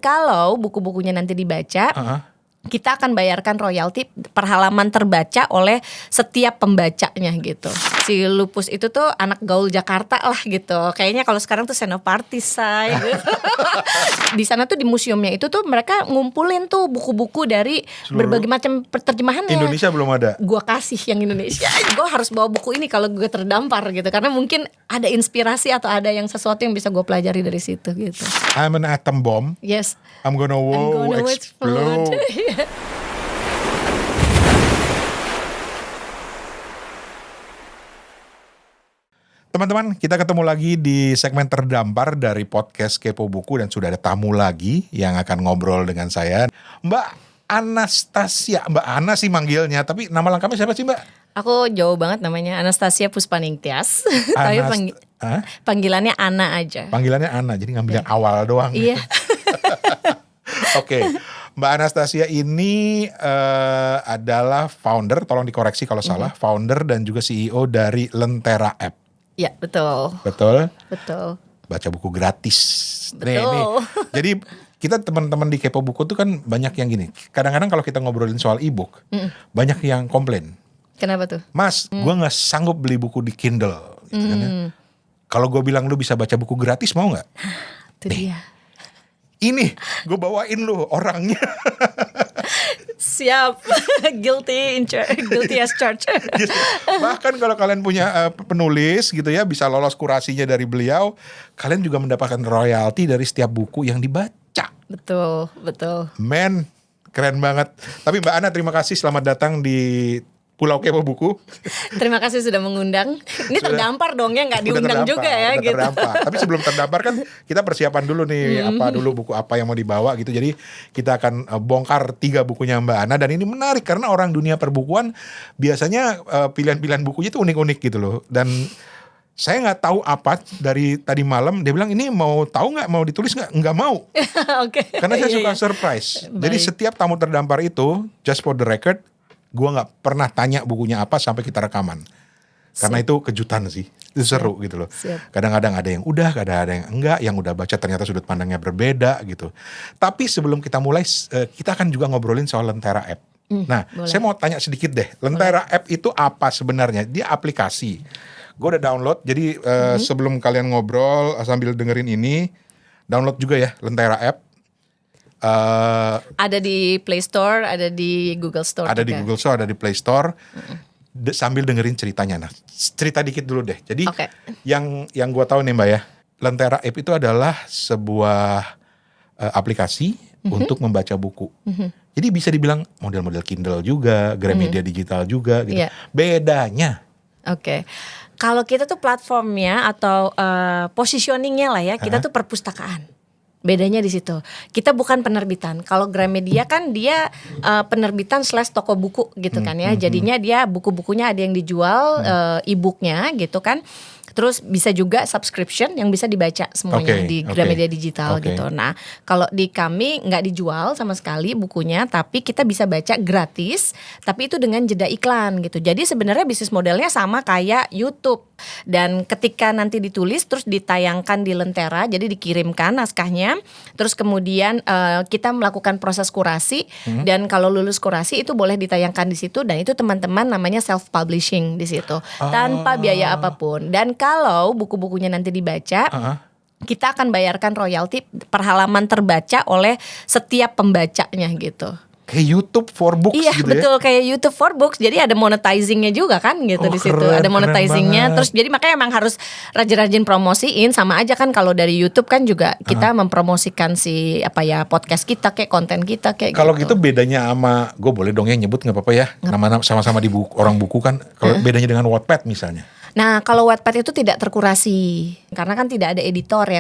Kalau buku-bukunya nanti dibaca, kita akan bayarkan royalti per halaman terbaca oleh setiap pembacanya gitu. Si Lupus itu tuh anak gaul Jakarta lah gitu. Kayaknya kalau sekarang tuh Senoparty say gitu. Di sana tuh di museumnya itu tuh mereka ngumpulin tuh buku-buku dari berbagai macam terjemahannya. Indonesia belum ada. Gua kasih yang Indonesia. Gua harus bawa buku ini kalau gue terdampar gitu. Karena mungkin ada inspirasi atau ada yang sesuatu yang bisa gue pelajari dari situ gitu. I'm an atom bomb. Yes. I'm gonna explode. Teman-teman, kita ketemu lagi di segmen terdampar dari podcast Kepo Buku dan sudah ada tamu lagi yang akan ngobrol dengan saya, Mbak Anastasia. Mbak Ana sih manggilnya, tapi nama lengkapnya siapa sih Mbak? Aku jauh banget namanya Anastasia Puspaningtyas. Tapi panggilannya Ana aja. Panggilannya Ana, jadi ngambil yang awal doang. Iya. Oke. Mbak Anastasia ini adalah founder, tolong dikoreksi kalau salah, founder dan juga CEO dari Lentera App. Iya, betul. Betul? Betul. Baca buku gratis. Betul. Nih. Jadi kita teman-teman di Kepo Buku tuh kan banyak yang gini. Kadang-kadang kalau kita ngobrolin soal e-book, banyak yang komplain. Kenapa tuh? Mas, gue gak sanggup beli buku di Kindle. Gitu kan ya. Kalau gue bilang lu bisa baca buku gratis, mau gak? Itu dia. Ini gue bawain lu orangnya. Siap. Guilty as charged. Bahkan kalau kalian punya penulis gitu ya, bisa lolos kurasinya dari beliau, kalian juga mendapatkan royalti dari setiap buku yang dibaca. Betul. Men, keren banget. Tapi Mbak Ana, terima kasih, selamat datang di Pulau Kepo Buku. Terima kasih sudah mengundang. Ini terdampar dong ya, nggak diundang juga ya gitu. Terdampar. Tapi sebelum terdampar kan kita persiapan dulu nih, buku apa yang mau dibawa gitu. Jadi kita akan bongkar 3 bukunya Mbak Ana, dan ini menarik karena orang dunia perbukuan biasanya pilihan-pilihan bukunya itu unik-unik gitu loh. Dan saya nggak tahu apa dari tadi malam, dia bilang ini mau tahu nggak, mau ditulis nggak mau. Oke. Karena saya suka surprise. Jadi setiap tamu terdampar itu, just for the record, gue gak pernah tanya bukunya apa sampai kita rekaman. Karena itu kejutan sih. Itu seru gitu loh. Kadang-kadang ada yang udah, kadang ada yang enggak. Yang udah baca ternyata sudut pandangnya berbeda gitu. Tapi sebelum kita mulai, kita akan juga ngobrolin soal Lentera App. Saya mau tanya sedikit deh. Lentera App itu apa sebenarnya? Dia aplikasi. Gue udah download. Jadi sebelum kalian ngobrol sambil dengerin ini, download juga ya Lentera App. Ada di Play Store, ada di Google Store. Ada juga. di Google Store, ada di Play Store. Sambil dengerin ceritanya. Nah, cerita dikit dulu deh. Jadi yang gue tahu nih Mbak ya, Lentera App itu adalah sebuah aplikasi untuk membaca buku. Jadi bisa dibilang model-model Kindle juga, Gramedia digital juga gitu. Bedanya? Kalau kita tuh platformnya atau positioningnya lah ya, kita tuh perpustakaan. Bedanya di situ. Kita bukan penerbitan. Kalau Gramedia kan dia penerbitan / toko buku gitu kan ya. Jadinya dia buku-bukunya ada yang dijual e-booknya gitu kan. Terus bisa juga subscription yang bisa dibaca semuanya di Gramedia digital gitu. Nah, kalau di kami nggak dijual sama sekali bukunya, tapi kita bisa baca gratis, tapi itu dengan jeda iklan gitu. Jadi sebenarnya bisnis modelnya sama kayak YouTube. Dan ketika nanti ditulis terus ditayangkan di Lentera, jadi dikirimkan naskahnya, terus kemudian kita melakukan proses kurasi, dan kalau lulus kurasi itu boleh ditayangkan di situ, dan itu teman-teman namanya self publishing di situ tanpa biaya apapun. Dan kalau buku-bukunya nanti dibaca, kita akan bayarkan royalti per halaman terbaca oleh setiap pembacanya gitu. Kayak YouTube for Books gitu ya? Iya betul, kayak YouTube for Books. Jadi ada monetizingnya juga kan gitu di situ. Ada monetizingnya. Terus jadi makanya emang harus rajin-rajin promosiin. Sama aja kan kalau dari YouTube kan juga kita mempromosikan si podcast kita kayak konten kita kayak kalau gitu. Gitu bedanya sama, gue boleh dong ya nyebut nggak apa-apa ya? Nama sama-sama di buku, orang buku kan. Kalau bedanya dengan Wattpad misalnya? Nah, kalau Wattpad itu tidak terkurasi karena kan tidak ada editor ya,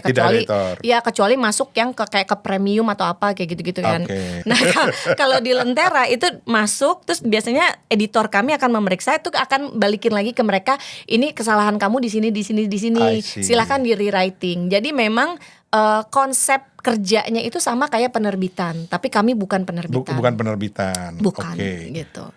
kecuali masuk yang kayak ke premium atau apa kayak gitu-gitu kan. Nah, kalau di Lentera itu masuk terus biasanya editor kami akan memeriksa, itu akan balikin lagi ke mereka, ini kesalahan kamu di sini. Silakan di rewriting. Jadi memang konsep kerjanya itu sama kayak penerbitan, tapi kami bukan penerbitan. Bukan penerbitan. Bukan gitu.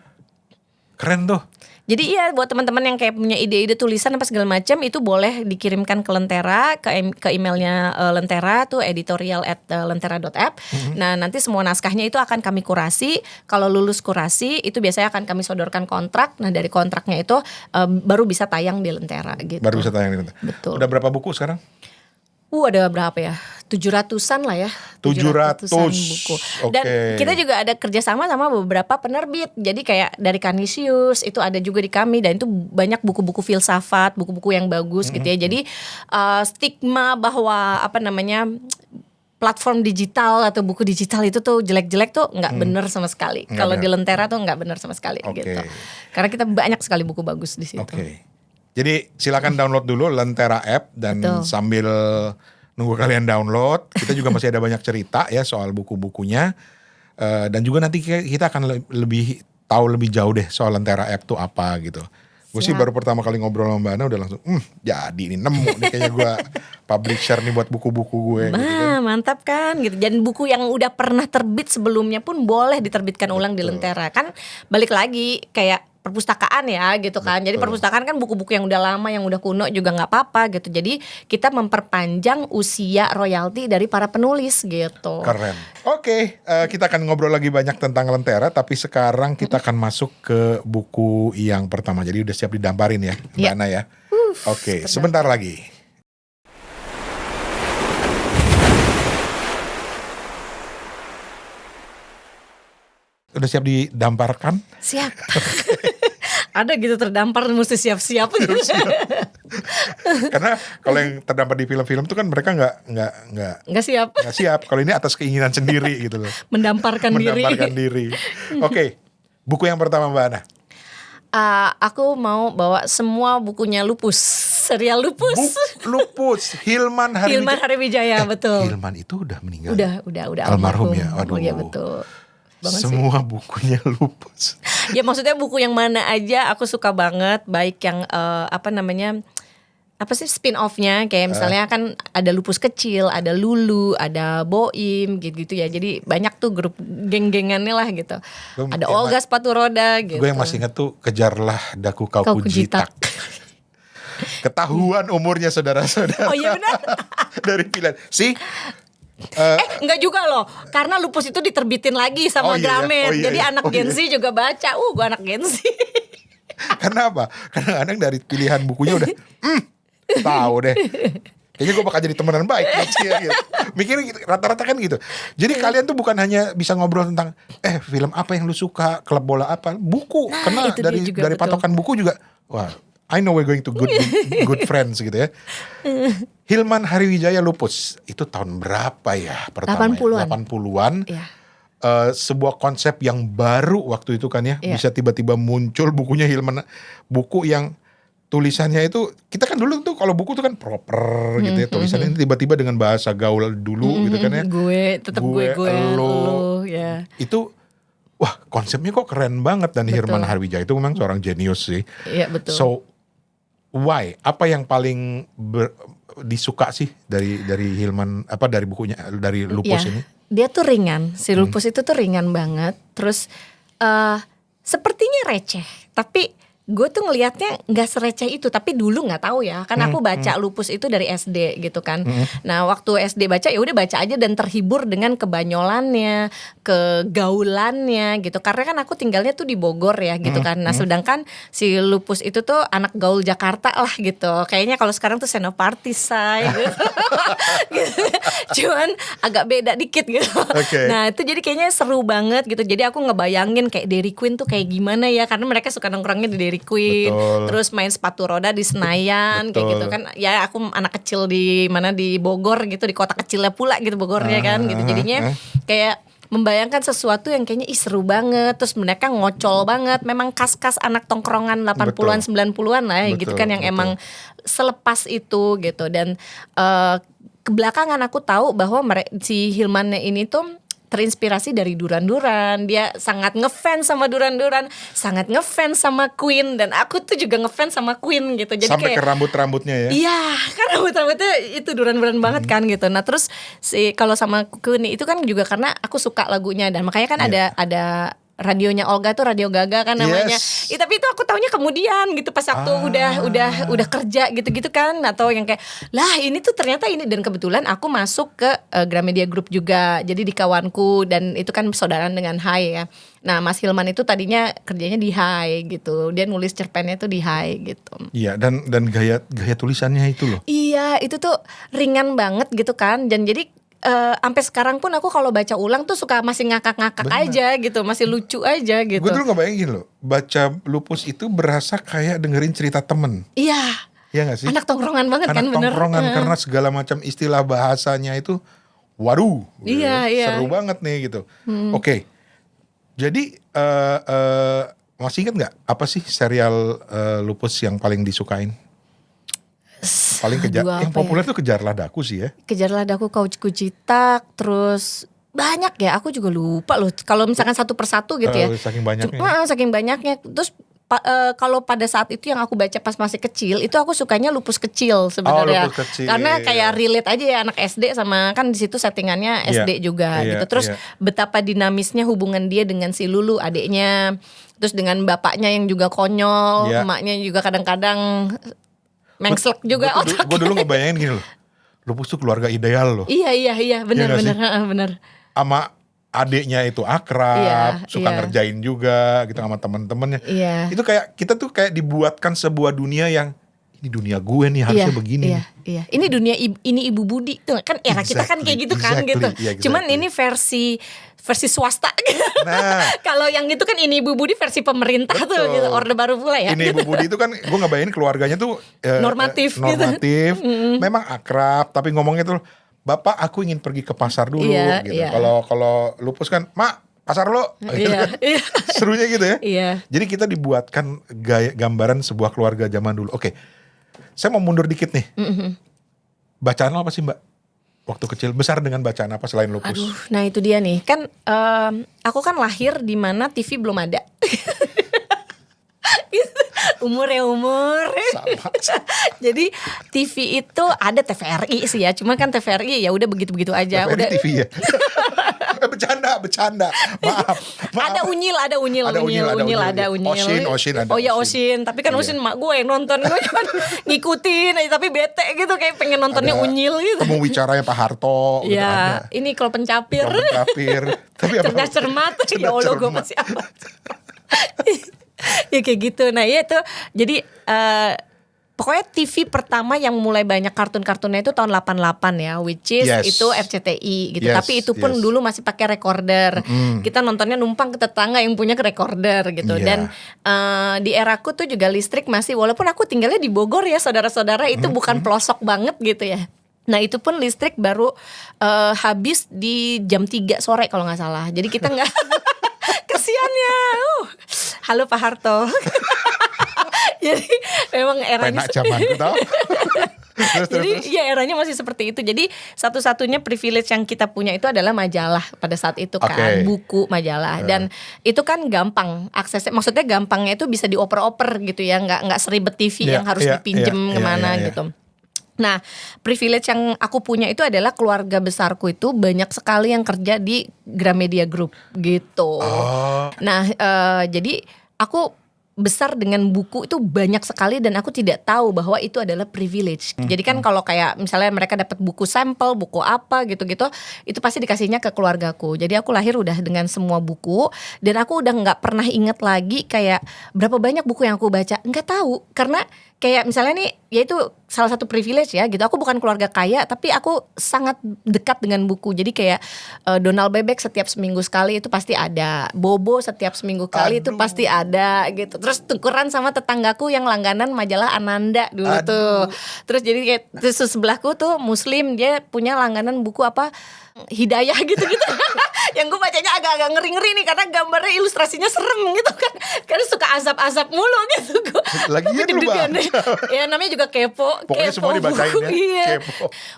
Keren tuh. Jadi iya buat teman-teman yang kayak punya ide-ide tulisan apa segala macam itu boleh dikirimkan ke Lentera, ke emailnya Lentera tuh editorial@lentera.app. Nah nanti semua naskahnya itu akan kami kurasi. Kalau lulus kurasi itu biasanya akan kami sodorkan kontrak. Nah dari kontraknya itu baru bisa tayang di Lentera gitu. Baru bisa tayang di Lentera. Betul. Udah berapa buku sekarang? Ada berapa ya? 700-an lah ya. 700-an buku. Oke. Dan kita juga ada kerjasama sama beberapa penerbit. Jadi kayak dari Canisius itu ada juga di kami. Dan itu banyak buku-buku filsafat, buku-buku yang bagus gitu ya. Jadi stigma bahwa platform digital atau buku digital itu tuh jelek-jelek tuh nggak benar sama sekali. Kalau di Lentera tuh nggak benar sama sekali gitu. Karena kita banyak sekali buku bagus di situ. Jadi silakan download dulu Lentera app dan sambil nunggu kalian download, kita juga masih ada banyak cerita ya soal buku-bukunya. Dan juga nanti kita akan lebih tahu lebih jauh deh soal Lentera app tuh apa gitu. Gue sih baru pertama kali ngobrol sama Mbak Ana udah langsung jadi nih nemu nih kayaknya gue publisher nih buat buku-buku gue gitu kan. Mantap kan gitu. Dan buku yang udah pernah terbit sebelumnya pun boleh diterbitkan ulang di Lentera. Kan balik lagi kayak perpustakaan ya gitu kan. Jadi perpustakaan kan buku-buku yang udah lama, yang udah kuno juga nggak apa-apa gitu. Jadi kita memperpanjang usia royalti dari para penulis gitu. Keren. Oke, kita akan ngobrol lagi banyak tentang Lentera, tapi sekarang kita akan masuk ke buku yang pertama. Jadi udah siap didamparin ya, Mbak Ana ya. Oke, sebentar lagi. Udah siap didamparkan? Siap. Ada gitu terdampar mesti siap-siap. Karena kalau yang terdampar di film-film tuh kan mereka nggak siap. Nggak siap. Kalau ini atas keinginan sendiri gitu loh. Mendamparkan diri. Oke, buku yang pertama Mbak Ana. Aku mau bawa semua bukunya Lupus, serial Lupus. Lupus, Hilman Hariwijaya, betul. Hilman itu udah meninggal. Udah almarhum ya. Aduh. Iya betul. Semua bukunya Lupus. Ya maksudnya buku yang mana aja aku suka banget, baik yang spin off-nya kayak misalnya kan ada Lupus kecil, ada Lulu, ada Boim gitu ya. Jadi banyak tuh grup geng-gengannya lah gitu. Ada Olga sepatu roda gitu. Gue yang masih ingat tuh Kejarlah Daku Kau Kujitak. Ketahuan umurnya saudara-saudara. Oh iya benar. Dari pilihan. Enggak juga loh, karena Lupus itu diterbitin lagi sama Gramet. Jadi anak Gen Z juga baca. Gue anak Gen Z. Karena apa? Kadang-kadang dari pilihan bukunya udah tahu deh. Kayaknya gue bakal jadi temenan baik gitu. Mikir gitu, rata-rata kan gitu. Jadi kalian tuh bukan hanya bisa ngobrol tentang film apa yang lu suka, klub bola apa, buku. Karena dari patokan buku juga, wah, I know we're going to good friends gitu ya. Hilman Hariwijaya Lupus itu tahun berapa ya pertama? 80-an. 80-an. Iya. Sebuah konsep yang baru waktu itu kan ya. Iya. Bisa tiba-tiba muncul bukunya Hilman, buku yang tulisannya itu, kita kan dulu tuh kalau buku tuh kan proper gitu ya, tulisannya tiba-tiba dengan bahasa gaul dulu gitu kan ya. Gue, lo ya. Itu wah, konsepnya kok keren banget. Dan Hilman Hariwijaya itu memang seorang jenius sih. Iya betul. So why? Apa yang paling disuka sih dari Hilman, dari bukunya, dari Lupus ini? Dia tuh ringan, si Lupus itu tuh ringan banget. Terus sepertinya receh, tapi gue tuh ngelihatnya nggak sereceh itu. Tapi dulu nggak tahu ya, kan aku baca Lupus itu dari SD gitu kan. Nah waktu SD baca ya udah baca aja dan terhibur dengan kebanyolannya, kegaulannya gitu. Karena kan aku tinggalnya tuh di Bogor ya gitu kan. Nah sedangkan si Lupus itu tuh anak gaul Jakarta lah gitu. Kayaknya kalau sekarang tuh Senoparty say gitu. Cuman agak beda dikit gitu. Nah itu jadi kayaknya seru banget gitu. Jadi aku ngebayangin kayak Dairy Queen tuh kayak gimana ya, karena mereka suka nongkrongnya di Dairy Queen. Terus main sepatu roda di Senayan kayak gitu kan. Ya aku anak kecil di Bogor gitu, di kota kecilnya pula gitu Bogornya kan gitu. Jadinya kayak membayangkan sesuatu yang kayaknya seru banget. Terus mereka ngocol banget. Memang kas-kas anak tongkrongan 80-an 90-an lah ya gitu kan, yang emang selepas itu gitu. Dan kebelakangan aku tahu bahwa si Hilmannya ini tuh terinspirasi dari Duran-Duran. Dia sangat ngefans sama Duran-Duran, sangat ngefans sama Queen, dan aku tuh juga ngefans sama Queen gitu. Jadi sampai kayak, ke rambut-rambutnya ya. Iya, kan rambut-rambutnya itu Duran-Duran banget kan gitu. Nah, terus kalau sama Queen itu kan juga karena aku suka lagunya, dan makanya kan ada radionya Olga tuh Radio Gaga kan namanya. Yes. Tapi itu aku taunya kemudian gitu pas waktu udah kerja gitu-gitu kan, atau yang kayak lah ini tuh ternyata ini, dan kebetulan aku masuk ke Gramedia Group juga. Jadi di kawanku, dan itu kan saudaraan dengan Hai ya. Nah, Mas Hilman itu tadinya kerjanya di Hai gitu. Dia nulis cerpennya tuh di Hai gitu. Iya, dan gaya tulisannya itu loh. Iya, itu tuh ringan banget gitu kan. Dan jadi sampai sekarang pun aku kalau baca ulang tuh suka masih ngakak-ngakak aja gitu, masih lucu aja gitu. Gue dulu ngebayangin loh, baca Lupus itu berasa kayak dengerin cerita temen. Iya. Iya gak sih? Anak tongkrongan banget kan, bener. Anak tongkrongan karena segala macam istilah bahasanya itu, waduh, Iya. seru banget nih gitu. Oke, jadi masih ingat nggak apa sih serial Lupus yang paling disukain? Paling yang populer tuh Kejarlah Daku sih ya. Kejarlah Daku, Kau Kucitak, terus banyak ya, aku juga lupa loh. Kalau misalkan satu persatu gitu ya. Saking banyaknya. Saking banyaknya. Terus kalau pada saat itu yang aku baca pas masih kecil, itu aku sukanya Lupus kecil sebenarnya. Lupus kecil. Karena kayak relate aja ya, anak SD sama kan di situ settingannya SD juga gitu. Terus betapa dinamisnya hubungan dia dengan si Lulu adiknya. Terus dengan bapaknya yang juga konyol, emaknya juga kadang-kadang mengslek juga otaknya. Gue dulu ngebayangin gini loh, Lupus tuh keluarga ideal loh. Iya, benar. Sama adiknya itu akrab, suka ngerjain juga gitu sama temen-temennya. Itu kayak kita tuh kayak dibuatkan sebuah dunia yang ini dunia gue nih harusnya begini. Iya. Ini dunia ini Ibu Budi tuh kan era kita kan kayak gitu kan gitu. Cuman ini versi swasta. Nah, kalau yang itu kan ini Ibu Budi versi pemerintah tuh gitu, Orde Baru pula ya. Ini Ibu Budi itu kan gue ngebayangin keluarganya tuh normatif gitu. Memang akrab tapi ngomongnya tuh, Bapak aku ingin pergi ke pasar dulu gitu. Kalau Lupus kan, Mak pasar lo. Iya. Serunya gitu ya. Iya. Jadi kita dibuatkan gambaran sebuah keluarga zaman dulu. Oke. Saya mau mundur dikit nih. Bacaan lo apa sih Mbak? Waktu kecil besar dengan bacaan apa selain Lupus? Aduh, nah itu dia nih. Kan aku kan lahir di mana TV belum ada. umur sama. Jadi TV itu ada TVRI sih ya, cuma kan TVRI ya udah begitu-begitu aja. TVRI udah TV ya. Bercanda. Maaf. Ada unyil. Oshin ada. Oh ya Oshin, tapi kan Oshin mak gue yang nonton, gue cuma ngikutin aja, tapi bete gitu kayak pengen nontonnya unyil gitu. Kamu bicaranya Pak Harto gitu ya, ini kalau pencapir. Tapi apa? Cerdas cermat. Ya Allah gue masih apa. Ya kayak gitu. Nah ya itu jadi pokoknya TV pertama yang mulai banyak kartun-kartunnya itu tahun 88 ya, which is itu RCTI gitu. Tapi itu pun dulu masih pakai recorder. Kita nontonnya numpang ke tetangga yang punya recorder gitu. Dan di eraku tuh juga listrik masih, walaupun aku tinggalnya di Bogor ya, saudara-saudara, itu bukan pelosok banget gitu ya. Nah itu pun listrik baru habis di jam 3 sore kalau gak salah. Jadi kita gak kesiannya. Halo Pak Harto. Jadi memang eranya zamanku tau. Terus. Ya eranya masih seperti itu. Jadi satu-satunya privilege yang kita punya itu adalah majalah pada saat itu kan, buku majalah. Dan itu kan gampang aksesnya, maksudnya gampangnya itu bisa dioper-oper gitu ya, nggak seribet TV yang harus dipinjem kemana gitu. Nah, privilege yang aku punya itu adalah keluarga besarku itu banyak sekali yang kerja di Gramedia Group gitu. Nah, jadi aku besar dengan buku itu banyak sekali dan aku tidak tahu bahwa itu adalah privilege. Jadi kan kalau kayak misalnya mereka dapat buku sampel, buku apa gitu-gitu, itu pasti dikasihnya ke keluargaku. Jadi aku lahir udah dengan semua buku dan aku udah nggak pernah ingat lagi kayak berapa banyak buku yang aku baca. Nggak tahu, karena kayak misalnya nih, ya itu salah satu privilege ya gitu. Aku bukan keluarga kaya, tapi aku sangat dekat dengan buku. Jadi kayak Donald Bebek setiap seminggu sekali itu pasti ada. Bobo setiap seminggu kali itu pasti ada gitu. Terus tukeran sama tetanggaku yang langganan majalah Ananda dulu tuh. Terus jadi kayak terus sebelahku tuh Muslim, dia punya langganan buku apa Hidayah gitu-gitu. Yang gue bacanya agak-agak ngeri-ngeri nih karena gambarnya ilustrasinya serem gitu kan. Karena suka azab-azab mulu gitu. Lagian lu banget. Ya namanya juga kepo. Pokoknya semua dibacain ya. Iya.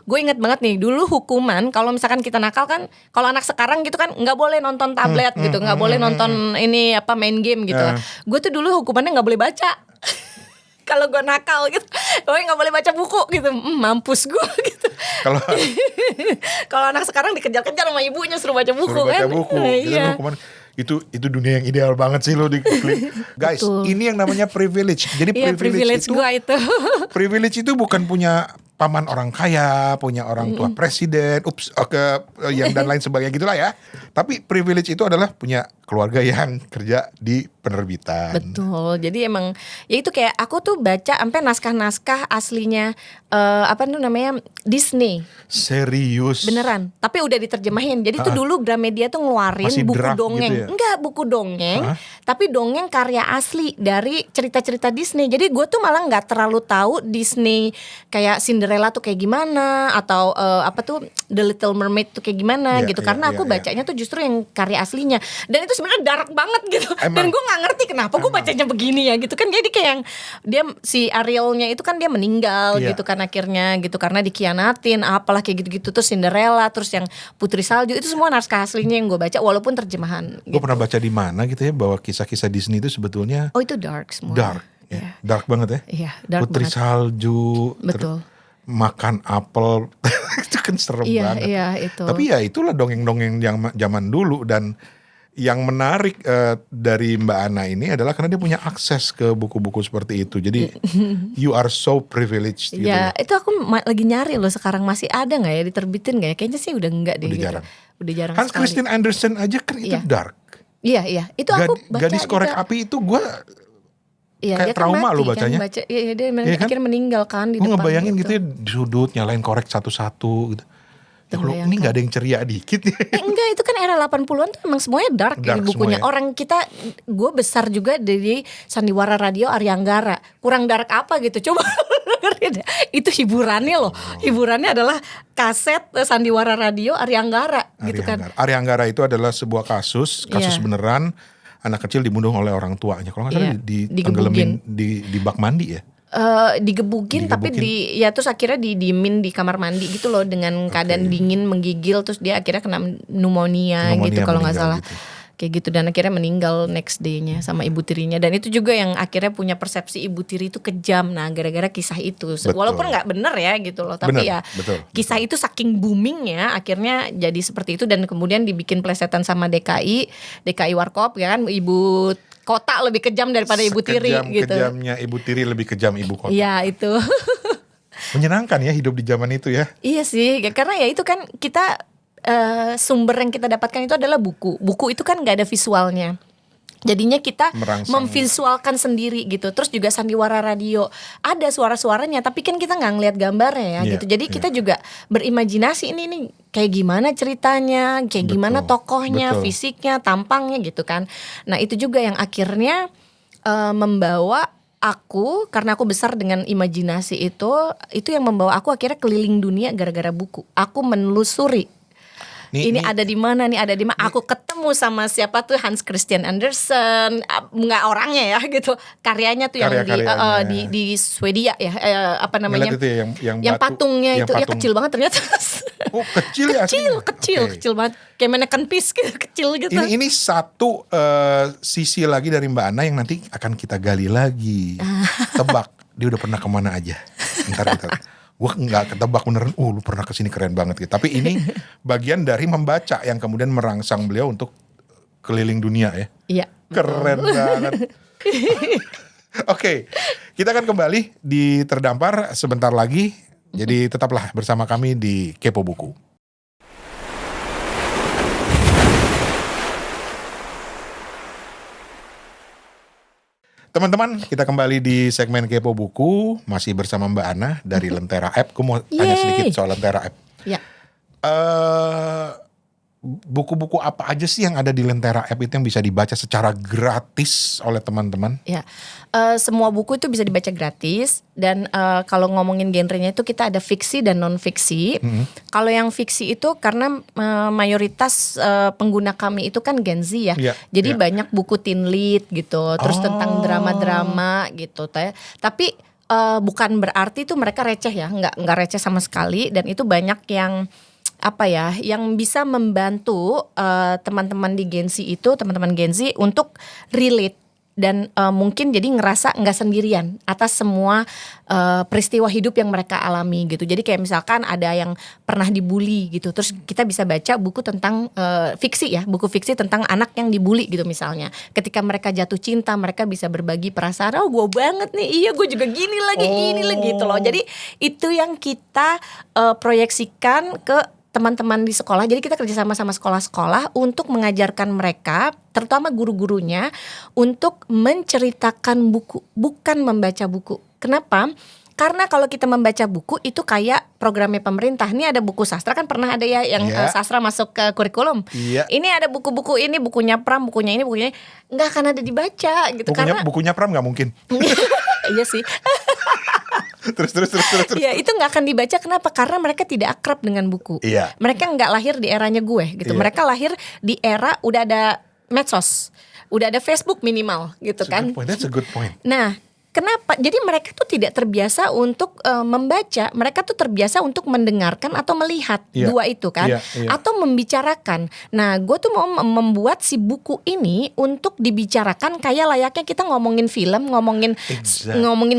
Gue inget banget nih dulu hukuman kalau misalkan kita nakal kan, kalau anak sekarang gitu kan nggak boleh nonton tablet gitu, nggak boleh nonton ini apa main game gitu. Gue tuh dulu hukumannya nggak boleh baca. Kalau gue nakal gitu, gue nggak boleh baca buku gitu, mampus gue gitu. Kalau anak sekarang dikejar-kejar sama ibunya suruh baca buku suruh baca kan. buku. Iya. Hukuman. Itu dunia yang ideal banget sih lo di klik. Guys, Betul. ini yang namanya privilege. Jadi Iya, privilege gua itu. privilege itu bukan punya paman orang kaya, punya orang tua presiden, yang dan lain sebagainya gitulah ya. Tapi privilege itu adalah punya keluarga yang kerja di penerbitan. Betul. Jadi emang ya itu kayak aku tuh baca sampai naskah-naskah aslinya apa tuh namanya Disney. Serius. Beneran. Tapi udah diterjemahin. Jadi tuh dulu Gramedia tuh ngeluarin Masih buku draft dongeng. gitu ya? Enggak, buku dongeng, tapi dongeng karya asli dari cerita-cerita Disney. Jadi gue tuh malah nggak terlalu tahu Disney kayak Cinderella tuh kayak gimana atau apa tuh The Little Mermaid tuh kayak gimana Iya, gitu. iya, Karena iya, aku iya. bacanya tuh justru yang karya aslinya. Dan itu sebenarnya dark banget gitu. Emang. Dan gue nggak ngerti kenapa gue bacanya begini ya gitu kan. Jadi kayak yang dia si Arielnya itu kan dia meninggal Iya. gitu kan akhirnya gitu karena dikhianatin apalah kayak gitu-gitu. Terus Cinderella, terus yang Putri Salju itu semua naskah aslinya yang gue baca walaupun terjemahan. Gue pernah baca di mana gitu ya bahwa kisah-kisah Disney itu sebetulnya Oh itu dark semua. dark, ya. Iya. Dark banget ya. Iya, dark Putri banget. Salju, Betul. makan apel, itu kan serem Iya, banget. iya itu. Tapi ya itulah dongeng-dongeng zaman dulu dan yang menarik dari Mbak Ana ini adalah karena dia punya akses ke buku-buku seperti itu. Jadi you are so privileged gitu. Ya itu aku lagi nyari loh sekarang masih ada nggak ya diterbitin nggak ya? Kayaknya sih udah enggak deh. Udah gitu. jarang. Udah jarang Hans sekali. Christian Andersen aja kan itu Iya. dark. Iya itu aku baca Gadis korek juga. api itu gue Iya, kayak dia kan trauma mati lo kan, bacanya. baca, iya, dia Iya kan? akhirnya meninggal kan di gue depan. ngebayangin gitu ya di sudut nyalain korek satu-satu gitu. Ya kalau ini gak ada yang ceria dikit ya. Enggak, itu kan era 80-an tuh emang semuanya dark, Dark ini bukunya. semua ya. Orang kita, gue besar juga dari Sandiwara Radio Aryanggara. Kurang dark apa gitu, coba dengerin deh. Itu hiburannya loh. Hiburannya adalah kaset Sandiwara Radio Aryanggara gitu kan. Aryanggara itu adalah sebuah kasus Iya. beneran anak kecil dibunuh oleh orang tuanya. Kalau nggak salah Iya, ditenggelamin di bak mandi ya. Digebukin tapi ya terus akhirnya didiemin di kamar mandi gitu loh dengan keadaan dingin menggigil terus dia akhirnya kena pneumonia gitu kalau nggak salah gitu. kayak gitu dan akhirnya meninggal next day-nya sama ibu tirinya dan itu juga yang akhirnya punya persepsi ibu tiri itu kejam nah gara-gara kisah itu Betul. walaupun nggak bener ya gitu loh tapi Bener, ya betul. kisah itu saking boomingnya akhirnya jadi seperti itu dan kemudian dibikin plesetan sama DKI Warkop ya kan ibu kota lebih kejam daripada ibu tiri gitu. Kejamnya ibu tiri lebih kejam ibu kota. Iya itu. Menyenangkan ya hidup di zaman itu ya. Iya sih, karena ya itu kan kita sumber yang kita dapatkan itu adalah buku. Buku itu kan nggak ada visualnya. Jadinya kita Merangsang. memvisualkan sendiri gitu. Terus juga Sandiwara Radio ada suara-suaranya, tapi kan kita nggak ngelihat gambarnya ya Iya, gitu. Jadi kita juga berimajinasi ini kayak gimana ceritanya, kayak gimana tokohnya, betul. fisiknya, tampangnya gitu kan. Nah itu juga yang akhirnya membawa aku karena aku besar dengan imajinasi itu yang membawa aku akhirnya keliling dunia gara-gara buku. Aku menelusuri. Ini ada di mana nih, ada di mana? Aku ketemu sama siapa tuh Hans Christian Andersen, nggak orangnya ya gitu, karyanya tuh yang di Swedia ya, apa namanya? Ngeliat itu ya, yang batu, patungnya itu ya patung. kecil banget ternyata. Oh kecil ya aslinya? Kecil banget, kayak mannequin piece gitu, kecil gitu. Ini satu sisi lagi dari Mbak Ana yang nanti akan kita gali lagi. Tebak, dia udah pernah kemana aja. Ntar. Gue gak ketebak beneran, lu pernah kesini keren banget gitu. Tapi ini bagian dari membaca yang kemudian merangsang beliau untuk keliling dunia ya. Iya. Keren banget. Oke, kita akan kembali di Terdampar sebentar lagi. Jadi tetaplah bersama kami di Kepo Buku. Teman-teman, kita kembali di segmen Kepo Buku, masih bersama Mbak Ana dari Lentera App. Aku mau tanya sedikit soal Lentera App. Ya. Buku-buku apa aja sih yang ada di Lentera App itu yang bisa dibaca secara gratis oleh teman-teman? Ya, semua buku itu bisa dibaca gratis dan kalau ngomongin genrenya itu kita ada fiksi dan non fiksi. Kalau yang fiksi itu karena mayoritas pengguna kami itu kan Gen Z ya, jadi banyak buku teen lead gitu, terus tentang drama-drama gitu. Tapi bukan berarti itu mereka receh ya, nggak receh sama sekali dan itu banyak yang yang bisa membantu teman-teman di Gen Z itu, teman-teman Gen Z untuk relate dan mungkin jadi ngerasa nggak sendirian atas semua peristiwa hidup yang mereka alami gitu. Jadi kayak misalkan ada yang pernah dibully gitu, terus kita bisa baca buku tentang fiksi ya, buku fiksi tentang anak yang dibully gitu misalnya. Ketika mereka jatuh cinta, mereka bisa berbagi perasaan, oh gue banget nih, iya gue juga gini lagi, ini lagi gitu loh. Jadi itu yang kita proyeksikan ke teman-teman di sekolah. Jadi kita kerjasama sama sekolah-sekolah untuk mengajarkan mereka, terutama guru-gurunya, untuk menceritakan buku, bukan membaca buku. Kenapa? Karena kalau kita membaca buku itu kayak programnya pemerintah. Ini ada buku sastra, kan pernah ada ya yang sastra masuk ke kurikulum. Ini ada buku-buku ini, bukunya Pram, bukunya ini, bukunya ini. Nggak akan ada dibaca gitu. Bukunya Pram nggak mungkin. Iya sih. Terus. Ya itu nggak akan dibaca. Kenapa? Karena mereka tidak akrab dengan buku. Mereka nggak lahir di eranya gue gitu. Mereka lahir di era udah ada medsos, udah ada Facebook minimal gitu kan. That's a good point. Nah, kenapa? Jadi mereka tuh tidak terbiasa untuk membaca. Mereka tuh terbiasa untuk mendengarkan atau melihat dua itu kan, atau membicarakan. Nah, gue tuh mau membuat si buku ini untuk dibicarakan kayak layaknya kita ngomongin film, ngomongin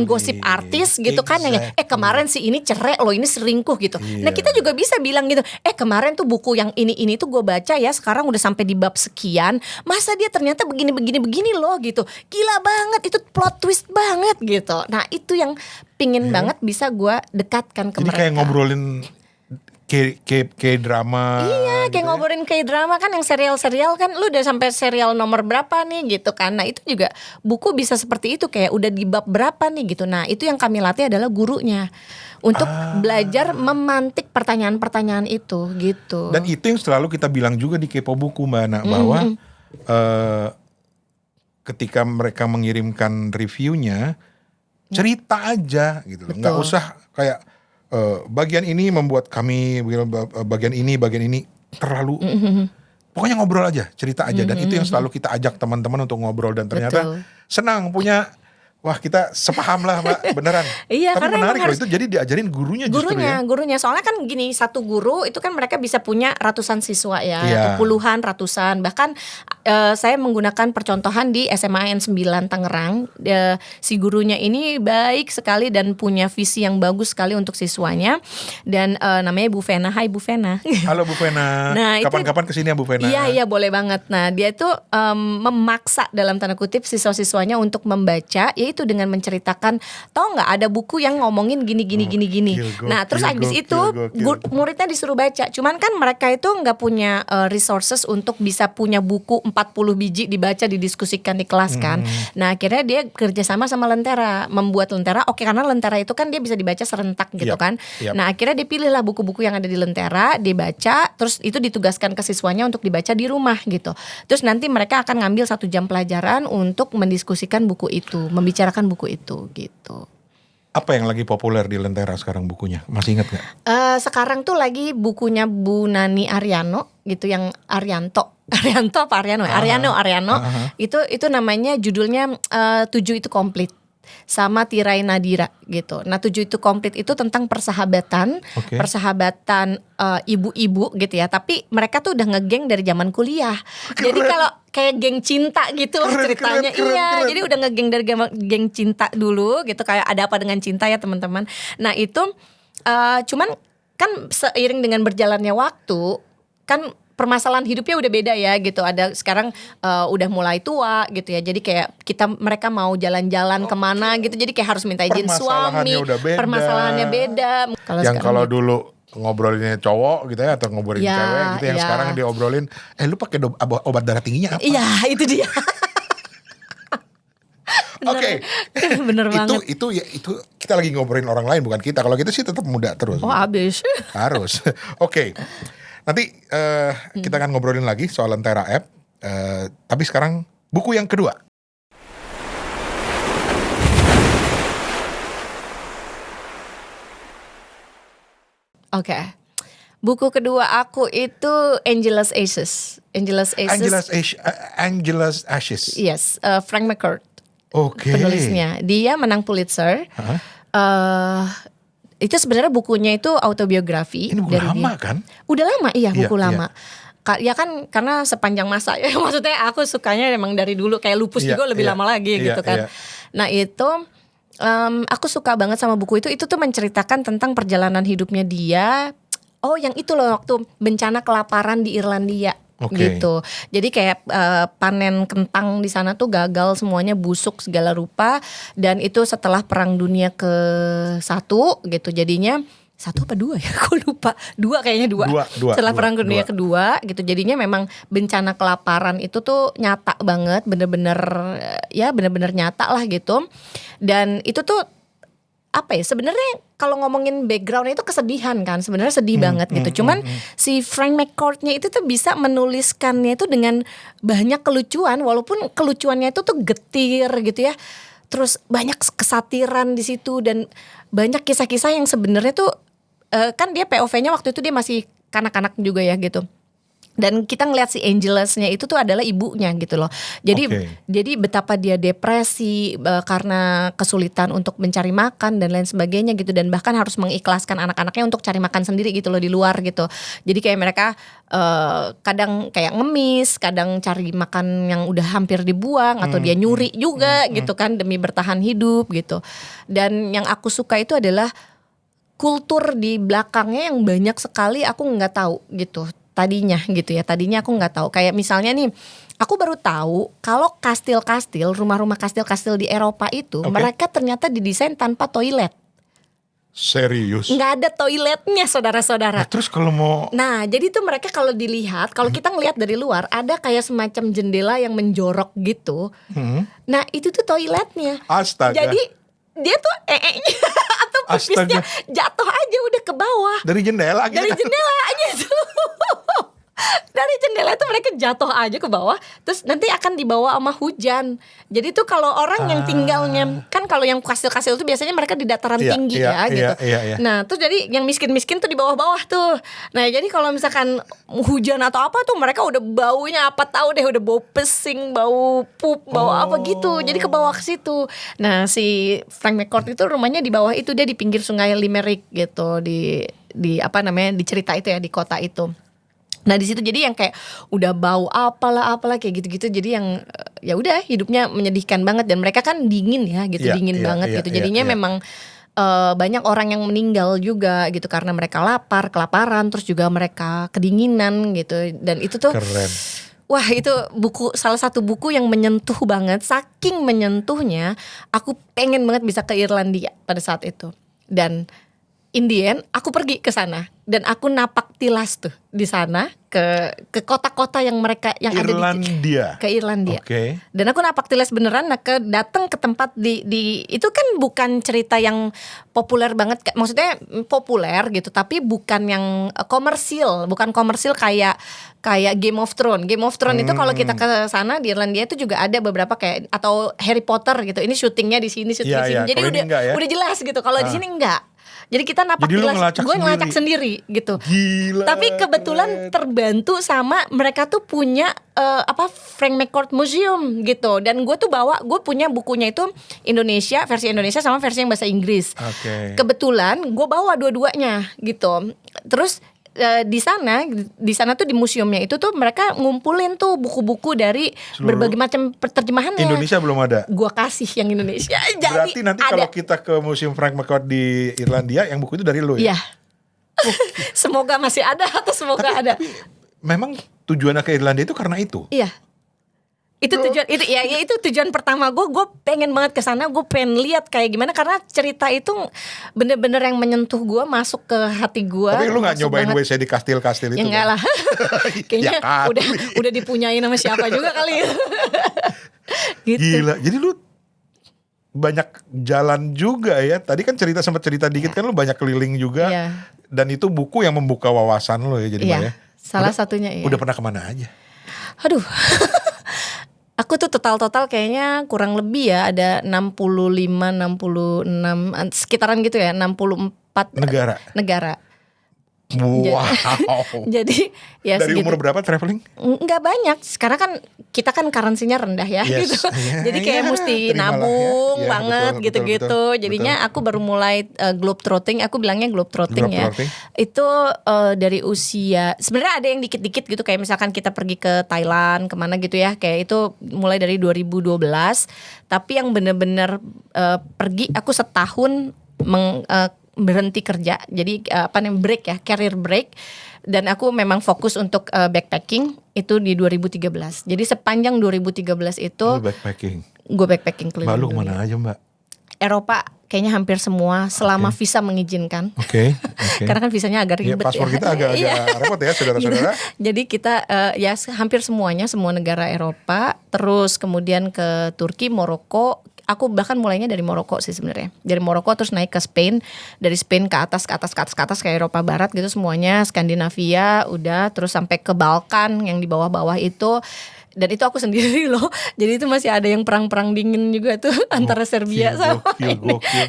gosip artis gitu kan. Yang kemarin si ini cerai loh, ini selingkuh gitu. Nah, kita juga bisa bilang gitu. Kemarin tuh buku yang ini tuh gue baca ya, sekarang udah sampai di bab sekian. Masa dia ternyata begini loh gitu. Gila banget, itu plot twist banget gitu. Nah itu yang pingin banget bisa gue dekatkan ke mereka. Jadi kayak ngobrolin kayak drama. Iya kayak gitu ngobrolin kayak drama kan, yang serial kan lu udah sampai serial nomor berapa nih gitu kan. Nah itu juga buku bisa seperti itu, kayak udah di bab berapa nih gitu. Nah itu yang kami latih adalah gurunya untuk belajar memantik pertanyaan-pertanyaan itu gitu. Dan itu yang selalu kita bilang juga di Kepo Buku Mbak Ana, bahwa ketika mereka mengirimkan reviewnya, cerita aja gitu loh. Nggak usah kayak bagian ini membuat kami, bagian ini terlalu. Pokoknya ngobrol aja, cerita aja. Dan itu yang selalu kita ajak teman-teman untuk ngobrol. Dan ternyata senang punya, wah kita sepaham lah Mbak, beneran. Iya, tapi karena menarik loh itu, jadi diajarin gurunya justru ya. Gurunya, soalnya kan gini, satu guru itu kan mereka bisa punya ratusan siswa ya, atau puluhan, ratusan. Bahkan saya menggunakan percontohan di SMA N9 Tangerang. Si gurunya ini baik sekali dan punya visi yang bagus sekali untuk siswanya. Dan namanya Bu Vena. Hai Bu Vena. Halo Bu Vena. Nah, kapan-kapan kesini ya Bu Vena. Iya boleh banget. Nah dia itu memaksa dalam tanda kutip siswa-siswanya untuk membaca, yaitu dengan menceritakan, tau nggak ada buku yang ngomongin gini. Nah terus abis itu muridnya disuruh baca. Cuman kan mereka itu nggak punya resources untuk bisa punya buku 40 biji dibaca, didiskusikan di kelas kan. Nah akhirnya dia kerjasama sama Lentera, membuat Lentera. Oke, karena Lentera itu kan dia bisa dibaca serentak gitu kan. Nah akhirnya dia pilihlah buku-buku yang ada di Lentera, dibaca, terus itu ditugaskan ke siswanya untuk dibaca di rumah gitu. Terus nanti mereka akan ngambil 1 jam pelajaran untuk mendiskusikan buku itu, membicarakan buku itu gitu. Apa yang lagi populer di Lentera sekarang bukunya? Masih ingat gak? Sekarang tuh lagi bukunya Bu Nani Ariano gitu, yang Arianto apa Ariano? Ariano. Itu namanya judulnya 7 itu komplit. Sama Tirai Nadira gitu. Nah 7 itu komplit itu tentang persahabatan ibu-ibu gitu ya. Tapi mereka tuh udah ngegeng dari zaman kuliah. Keren. Jadi kalau kayak geng cinta gitu loh ceritanya. Keren. Jadi udah ngegeng dari geng cinta dulu gitu. Kayak Ada Apa Dengan Cinta ya teman-teman. Nah itu cuman kan seiring dengan berjalannya waktu kan permasalahan hidupnya udah beda ya gitu. Ada sekarang udah mulai tua gitu ya. Jadi kayak mereka mau jalan-jalan kemana gitu. Jadi kayak harus minta izin suami. Permasalahannya beda. Kalau dulu ngobrolinnya cowok gitu ya, atau ngobrolin cewek gitu, yang sekarang diobrolin, lu pakai obat darah tingginya apa? Iya, itu dia. Oke. Bener banget. Itu kita lagi ngobrolin orang lain, bukan kita. Kalau kita sih tetap muda terus. Oh, abis. Harus. Oke. Nanti kita akan ngobrolin lagi soal Lentera App. Tapi sekarang buku yang kedua. Oke. Buku kedua aku itu Angelus Ashes. Angelus Ashes. Yes, Frank McCourt. Oke. Penulisnya. Dia menang Pulitzer. Itu sebenarnya bukunya itu autobiografi. Ini buku lama kan? Udah lama, iya buku lama. Ya kan karena sepanjang masa ya maksudnya aku sukanya emang dari dulu kayak Lupus juga lebih lama lagi gitu kan. Nah itu aku suka banget sama buku itu tuh menceritakan tentang perjalanan hidupnya dia. Oh yang itu loh waktu bencana kelaparan di Irlandia. Gitu. Jadi kayak panen kentang di sana tuh gagal semuanya, busuk segala rupa, dan itu setelah Perang Dunia ke-1 gitu. Jadinya 1 apa 2 ya? Aku lupa. 2 kayaknya 2. Setelah Perang Dunia Kedua gitu. Jadinya memang bencana kelaparan itu tuh nyata banget, bener-bener nyata lah gitu. Dan itu tuh apa ya? Sebenarnya kalau ngomongin background itu kesedihan kan. Sebenarnya sedih banget gitu. Cuman si Frank McCourt-nya itu tuh bisa menuliskannya itu dengan banyak kelucuan, walaupun kelucuannya itu tuh getir gitu ya. Terus banyak kesatiran di situ dan banyak kisah-kisah yang sebenarnya tuh kan dia POV-nya waktu itu dia masih kanak-kanak juga ya gitu. Dan kita ngeliat si Angeles-nya itu tuh adalah ibunya gitu loh. Jadi betapa dia depresi karena kesulitan untuk mencari makan dan lain sebagainya gitu. Dan bahkan harus mengikhlaskan anak-anaknya untuk cari makan sendiri gitu loh di luar gitu. Jadi kayak mereka kadang kayak ngemis, kadang cari makan yang udah hampir dibuang, atau dia nyuri juga gitu kan demi bertahan hidup gitu. Dan yang aku suka itu adalah kultur di belakangnya yang banyak sekali aku nggak tahu gitu. Tadinya aku nggak tahu. Kayak misalnya nih, aku baru tahu kalau kastil-kastil, rumah-rumah kastil-kastil di Eropa itu mereka ternyata didesain tanpa toilet. Serius? Nggak ada toiletnya, saudara-saudara. Nah, terus kalau mau... Nah, jadi tuh mereka kalau dilihat, kalau kita ngelihat dari luar, ada kayak semacam jendela yang menjorok gitu. Nah, itu tuh toiletnya. Astaga. Jadi dia tuh atau pipisnya jatuh aja udah ke bawah. Dari jendela gitu. Dari jendela gitu. Dari jendela itu mereka jatuh aja ke bawah, terus nanti akan dibawa sama hujan. Jadi tuh kalau orang yang tinggalnya, kan kalau yang kastil-kastil itu biasanya mereka di dataran tinggi gitu. Nah tuh jadi yang miskin-miskin tuh di bawah-bawah tuh. Nah jadi kalau misalkan hujan atau apa tuh mereka udah baunya apa tahu deh, udah bau pesing, bau pup, bau apa gitu. Jadi ke bawah ke situ. Nah si Frank McCourt itu rumahnya di bawah itu, dia di pinggir sungai Limerick gitu, di apa namanya, di cerita itu ya, di kota itu. Nah di situ jadi yang kayak udah bau apalah kayak gitu-gitu. Jadi yang ya udah hidupnya menyedihkan banget, dan mereka kan dingin ya gitu, dingin banget gitu. Jadinya memang banyak orang yang meninggal juga gitu karena mereka lapar, kelaparan, terus juga mereka kedinginan gitu. Dan itu tuh keren. Wah itu salah satu buku yang menyentuh banget. Saking menyentuhnya, aku pengen banget bisa ke Irlandia pada saat itu. Dan in the end, aku pergi ke sana dan aku napak tilas tuh di sana ke kota-kota yang mereka yang Irlandia. Ada ke Irlandia. Dan aku napak tilas beneran, datang ke tempat di itu kan bukan cerita yang populer banget, maksudnya populer gitu, tapi bukan yang komersil, bukan komersil kayak Game of Thrones. Game of Thrones itu kalau kita ke sana di Irlandia itu juga ada beberapa kayak, atau Harry Potter gitu. Ini syutingnya di sini, syuting di sini. Jadi udah jelas gitu. Kalau di sini enggak. Jadi kita napak tilas, gue ngelacak sendiri gitu. Gila. Tapi kebetulan terbantu sama mereka tuh punya Frank McCourt Museum gitu. Dan gue punya bukunya itu versi Indonesia sama versi yang bahasa Inggris. Kebetulan gue bawa dua-duanya gitu. Terus di sana tuh di museumnya itu tuh mereka ngumpulin tuh buku-buku dari berbagai macam terjemahannya. Indonesia belum ada. Gua kasih yang Indonesia. Berarti nanti kalau kita ke Museum Frank McCourt di Irlandia, yang buku itu dari lo ya? Iya. Semoga masih ada atau semoga ada. Tapi memang tujuannya ke Irlandia itu karena itu. Iya. Itu tujuan pertama gue pengen banget ke sana, gue pengen lihat kayak gimana, karena cerita itu bener-bener yang menyentuh gue, masuk ke hati gue. Tapi lu nggak nyobain banget WC di kastil-kastil itu? Ya enggak lah. Kayaknya ya kan? udah dipunyain sama siapa juga kali ya. Gitu. Gila, jadi lu banyak jalan juga ya. Tadi kan sempat cerita dikit kan lu banyak keliling juga. Dan itu buku yang membuka wawasan lu ya jadi ya. Salah satunya ya. Udah pernah kemana aja? Aduh. Aku tuh total kayaknya kurang lebih ya ada 65, 66 sekitaran gitu ya, 64 negara. Wow. Jadi ya Dari segitu. umur berapa traveling? Nggak banyak, sekarang kan kita kan karansinya rendah ya Yes. gitu. Jadi kayak Ya, mesti terimalah nabung ya. Ya, banget betul, gitu-gitu. betul, Jadinya aku baru mulai globetrotting, aku bilangnya globetrotting ya. Globetrotting. Itu dari usia, sebenarnya ada yang dikit-dikit gitu, kayak misalkan kita pergi ke Thailand kemana gitu ya, kayak itu mulai dari 2012. Tapi yang bener-bener pergi aku setahun berhenti kerja, jadi break ya, career break, dan aku memang fokus untuk backpacking itu di 2013. Jadi sepanjang 2013 itu Lu backpacking. gue backpacking Mbak, keliling lu dunia. kemana aja Mbak? Eropa kayaknya hampir semua selama visa mengizinkan. Oke. Karena kan visanya agak Ya, ribet paspor ya. kita agak repot ya saudara-saudara. Jadi kita ya hampir semuanya, semua negara Eropa, terus kemudian ke Turki, Maroko. Aku bahkan mulainya dari Maroko sih sebenarnya. Dari Maroko terus naik ke Spain, dari Spain ke atas kayak Eropa Barat gitu semuanya, Skandinavia udah, terus sampai ke Balkan yang di bawah-bawah itu. Dan itu aku sendiri loh. Jadi itu masih ada yang perang-perang dingin juga tuh antara Serbia sama gokil.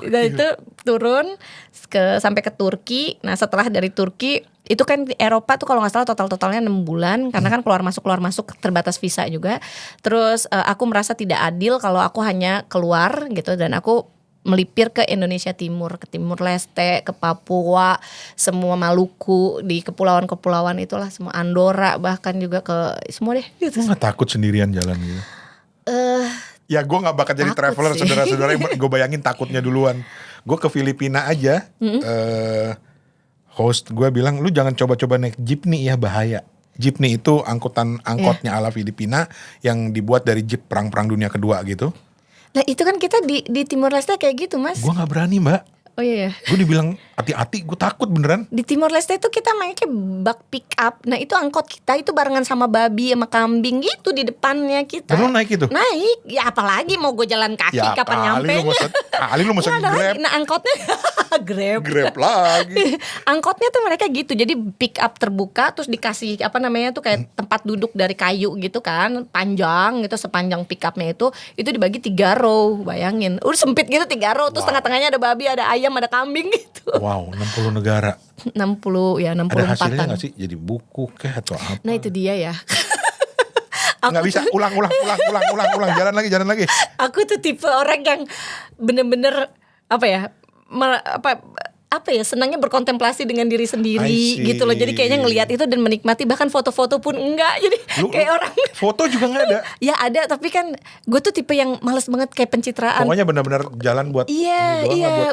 Dan itu turun sampai ke Turki. Nah, setelah dari Turki itu kan di Eropa tuh kalau nggak salah totalnya 6 bulan karena kan keluar masuk terbatas visa juga. Terus aku merasa tidak adil kalau aku hanya keluar gitu, dan aku melipir ke Indonesia Timur, ke Timur Leste, ke Papua, semua Maluku, di kepulauan-kepulauan itulah, semua Andorra, bahkan juga ke semua deh gitu. Lu gak takut sendirian jalan gitu? Ya gue gak bakal jadi Takut traveler sih. saudara-saudara, gue bayangin takutnya duluan. Gue ke Filipina aja, host gue bilang lu jangan coba-coba naik jeepney ya, bahaya. Jeepney itu angkotnya ala Filipina yang dibuat dari jeep perang dunia kedua gitu. Nah itu kan kita di Timor Leste kayak gitu mas. Gue gak berani Mbak. Oh iya ya. Gue dibilang hati-hati, gue takut beneran. Di Timor Leste itu kita mainnya bak pick up. Nah itu angkot kita itu barengan sama babi sama kambing gitu di depannya kita. Dan lu naik itu? Naik. Ya apalagi mau gue jalan kaki Ya kapan nyampe. kali lu mesen Grab. Nah angkotnya Grab. Grab lagi. Angkotnya tuh mereka gitu. Jadi pick up terbuka terus dikasih tuh kayak tempat duduk dari kayu gitu kan, panjang gitu, sepanjang pick upnya itu dibagi 3 row. Bayangin. Udah sempit gitu 3 row, terus tengah-tengahnya ada babi, ada ayam, ada kambing gitu. Wow, 60 negara. 64-an. Ada hasilnya gak sih? Jadi buku kah atau apa? Nah itu dia ya. Nggak bisa, ulang, jalan lagi. Aku tuh tipe orang yang bener-bener senangnya berkontemplasi dengan diri sendiri gitu loh. Jadi kayaknya ngelihat itu dan menikmati, bahkan foto-foto pun enggak. Jadi kayak orang foto juga nggak ada. Ya ada, tapi kan gue tuh tipe yang males banget kayak pencitraan. Pokoknya benar-benar jalan buat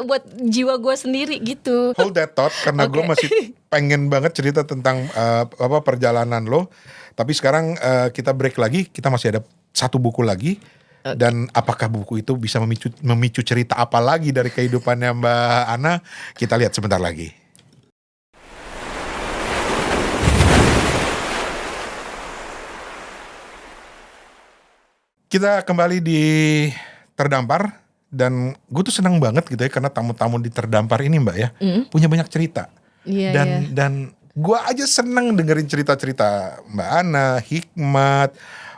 buat jiwa gue sendiri gitu. Hold that thought, karena gue masih pengen banget cerita tentang perjalanan lo. Tapi sekarang kita break lagi, kita masih ada 1 buku lagi. Dan apakah buku itu bisa memicu cerita apa lagi dari kehidupannya Mbak Ana? Kita lihat sebentar lagi. Kita kembali di Terdampar. Dan gue tuh senang banget gitu ya, karena tamu-tamu di Terdampar ini Mbak ya, punya banyak cerita. Dan gue aja seneng dengerin cerita-cerita Mbak Ana, Hikmat,